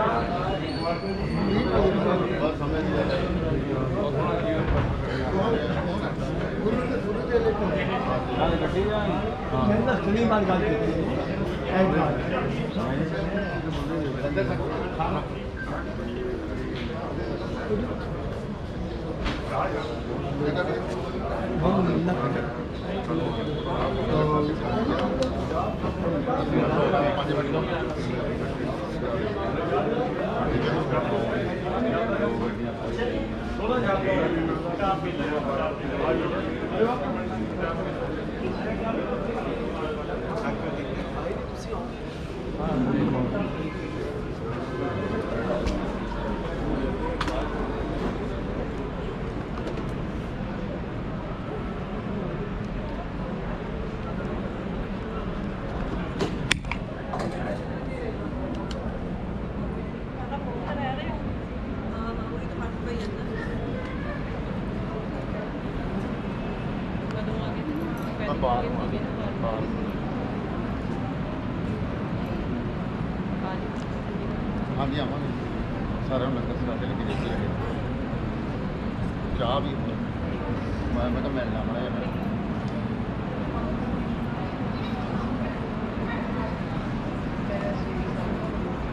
बस हमें हाँ जी आवांगे सारे लंगर सराते लेके देखे लगे चाह भी मैं तो मिलना बड़ा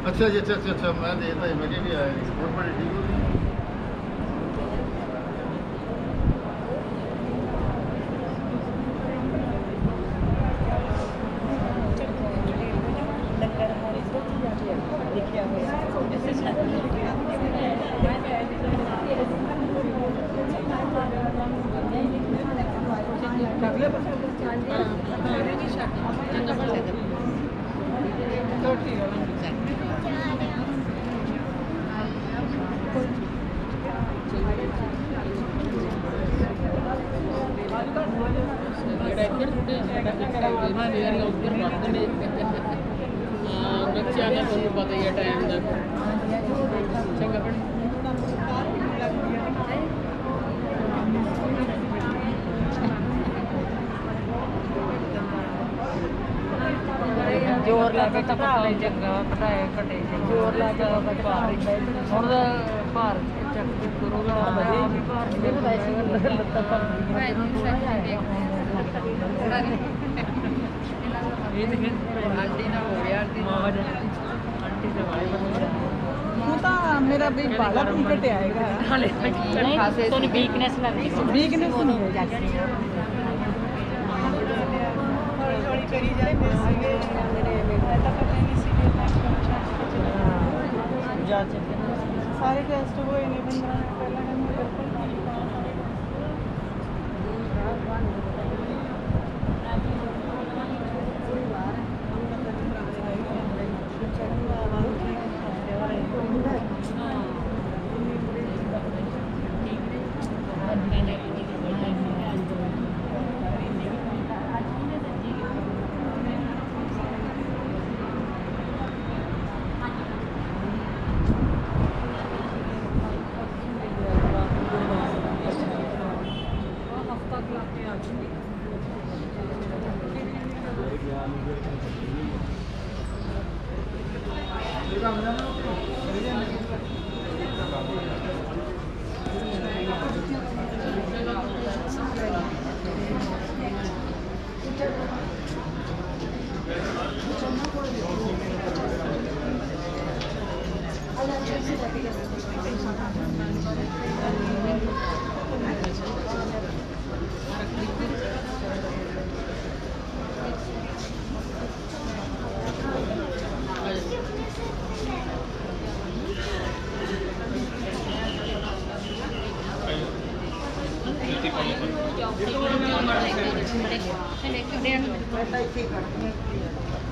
अच्छा जी अच्छा मैं देखता मेरे भी आए बहुत बड़े ठीक होती ਬੱਚਿਆਂ ਦਾ ਤੁਹਾਨੂੰ ਪਤਾ ਹੀ ਹੈ ਟਾਈਮ ਦਾ ਚੰਗਾ ਪੜ ਕੇ ਪਤਲੇ ਚੰਗਾ ਘਟਾਏ ਘਟੇ ਜ਼ੋਰ ਲਾ ਕੇ ਭਾਰ ਹੁਣ ਦਾ ਭਾਰ ਚੱਕ ਕਰੋਗਾ ਵਧੀਆ ਵੀ ਭਾਰ ਨਹੀਂ ਵੈਸੇ ਲੱਤਾਂ ਭਰ ਇਹ ਤੇ ਆਂਟੀ ਦਾ ਹੋ ਗਿਆ ਆਂਟੀ ਦਾ ਉਹ ਤਾਂ ਮੇਰਾ ਵੀ ਬਾਲਾ ਵੀ ਘਟਿਆ ਹੈਗਾ ਹਾਲੇ ਖਾਸੇ ਤੁਹਾਨੂੰ ਵੀਕਨੈਸ ਲੱਗਦੀ ਵੀਕਨੈਸ ਨਹੀਂ ਹੈ ਜਾਂਦੀ ਹੌਲੀ ਹੌਲੀ ਕਰੀ ਜਾਂਦੇ ਸੀਗੇ ਮੈਂ ਤਾਂ ਪਤਾ ਹੀ ਨਹੀਂ ਸੀ ਕਿ ਜਾ ਚੱਕੇ ਸਾਰੇ ਟੈਸਟ ਹੋਏ ਨੇ 15 ਮਿੰਟ ਪਹਿਲਾਂ ਕਹਿੰਦੇ ਬਿਲਕੁਲ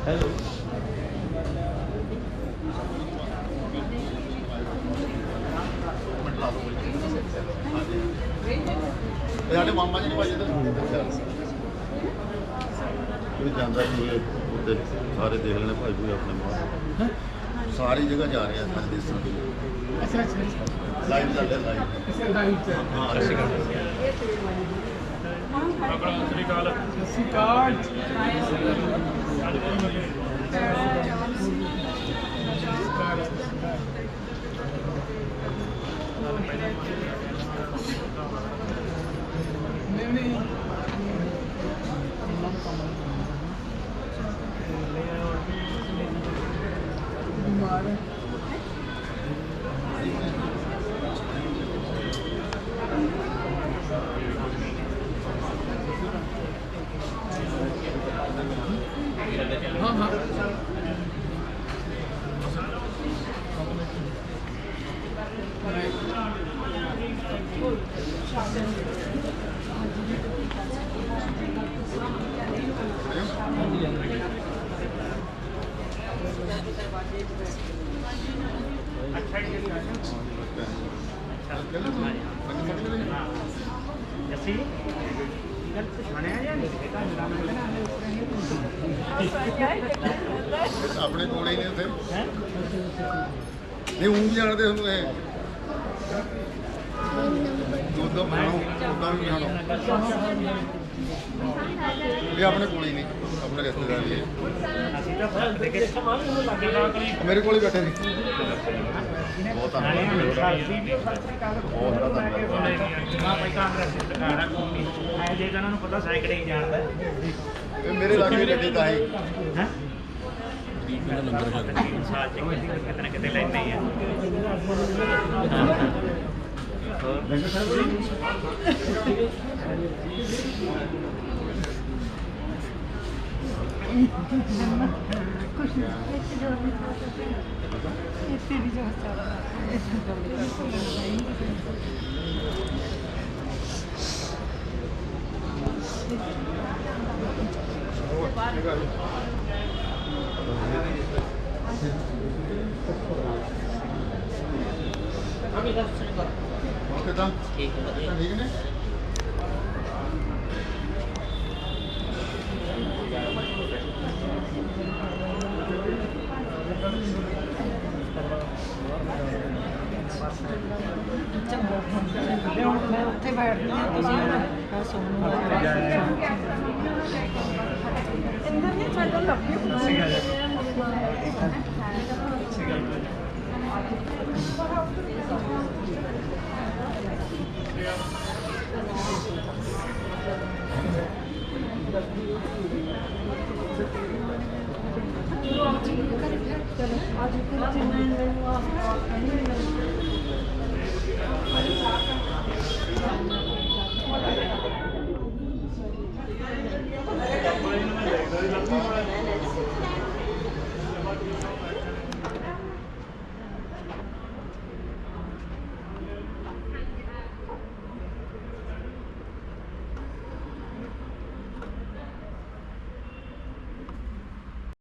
ਹੈਲੋ ਸਾਡੇ ਮਾਮਾ ਜੀ ਨੇ ਭਾਈ ਇੱਧਰ ਕੋਈ ਜਾਂਦਾ ਨਹੀਂ ਉੱਤੇ ਸਾਰੇ ਦੇਖ ਲੈਣੇ ਭਾਈ ਕੋਈ ਆਪਣੇ ਮਾਂ ਸਾਰੀ ਜਗ੍ਹਾ ਜਾ ਰਹੇ ਆ ਸਾਰੇ ਦੇਸ਼ਾਂ ਦੇ ਅੱਛਾ ਲਾਈਵ ਚੱਲ ਰਿਹਾ ਲਾਈਵ ਹਾਂ ਸਤਿ ਸ਼੍ਰੀ ਅਕਾਲ ਆਪਣੇ ਕੋਲੇ ਹੀ ਨੇ ਉੱਥੇ ਨਹੀਂ ਊਂ ਵੀ ਜਾਣਦੇ ਤੁਹਾਨੂੰ ਇਹ ਦੁੱਧ ਬਣਾਓ ਦੁੱਧਾਂ ਵੀ ਬਣਾਓ ਇਹ ਆਪਣੇ ਕੋਲ ਹੀ ਨਹੀਂ ਆਪਣੇ ਰਿਸ਼ਤੇਦਾਰ ਹੀ ਮੇਰੇ ਕੋਲ ਹੀ ਬੈਠੇ ਸੀ ਬਹੁਤ ਧੰਨਵਾਦ ਇਹ ਮੇਰੇ ਇਲਾਕੇ ਦੀ ਗੱਡੀ ਤਾਂ ਹੈ ਕਿਤੇ ਲੈਂਦੇ ਹੀ ਆ ਕਿੱਦਾਂ ਠੀਕ ਨੇ ਮੈਂ ਉੱਥੇ ਬੈਠਦੀ ਹਾਂ ਤੁਸੀਂ ਸੋਨੂੰ ਇੰਦਰ ਨੇ ਸਾਡਾ ਲੱਭੀ ਇੱਕ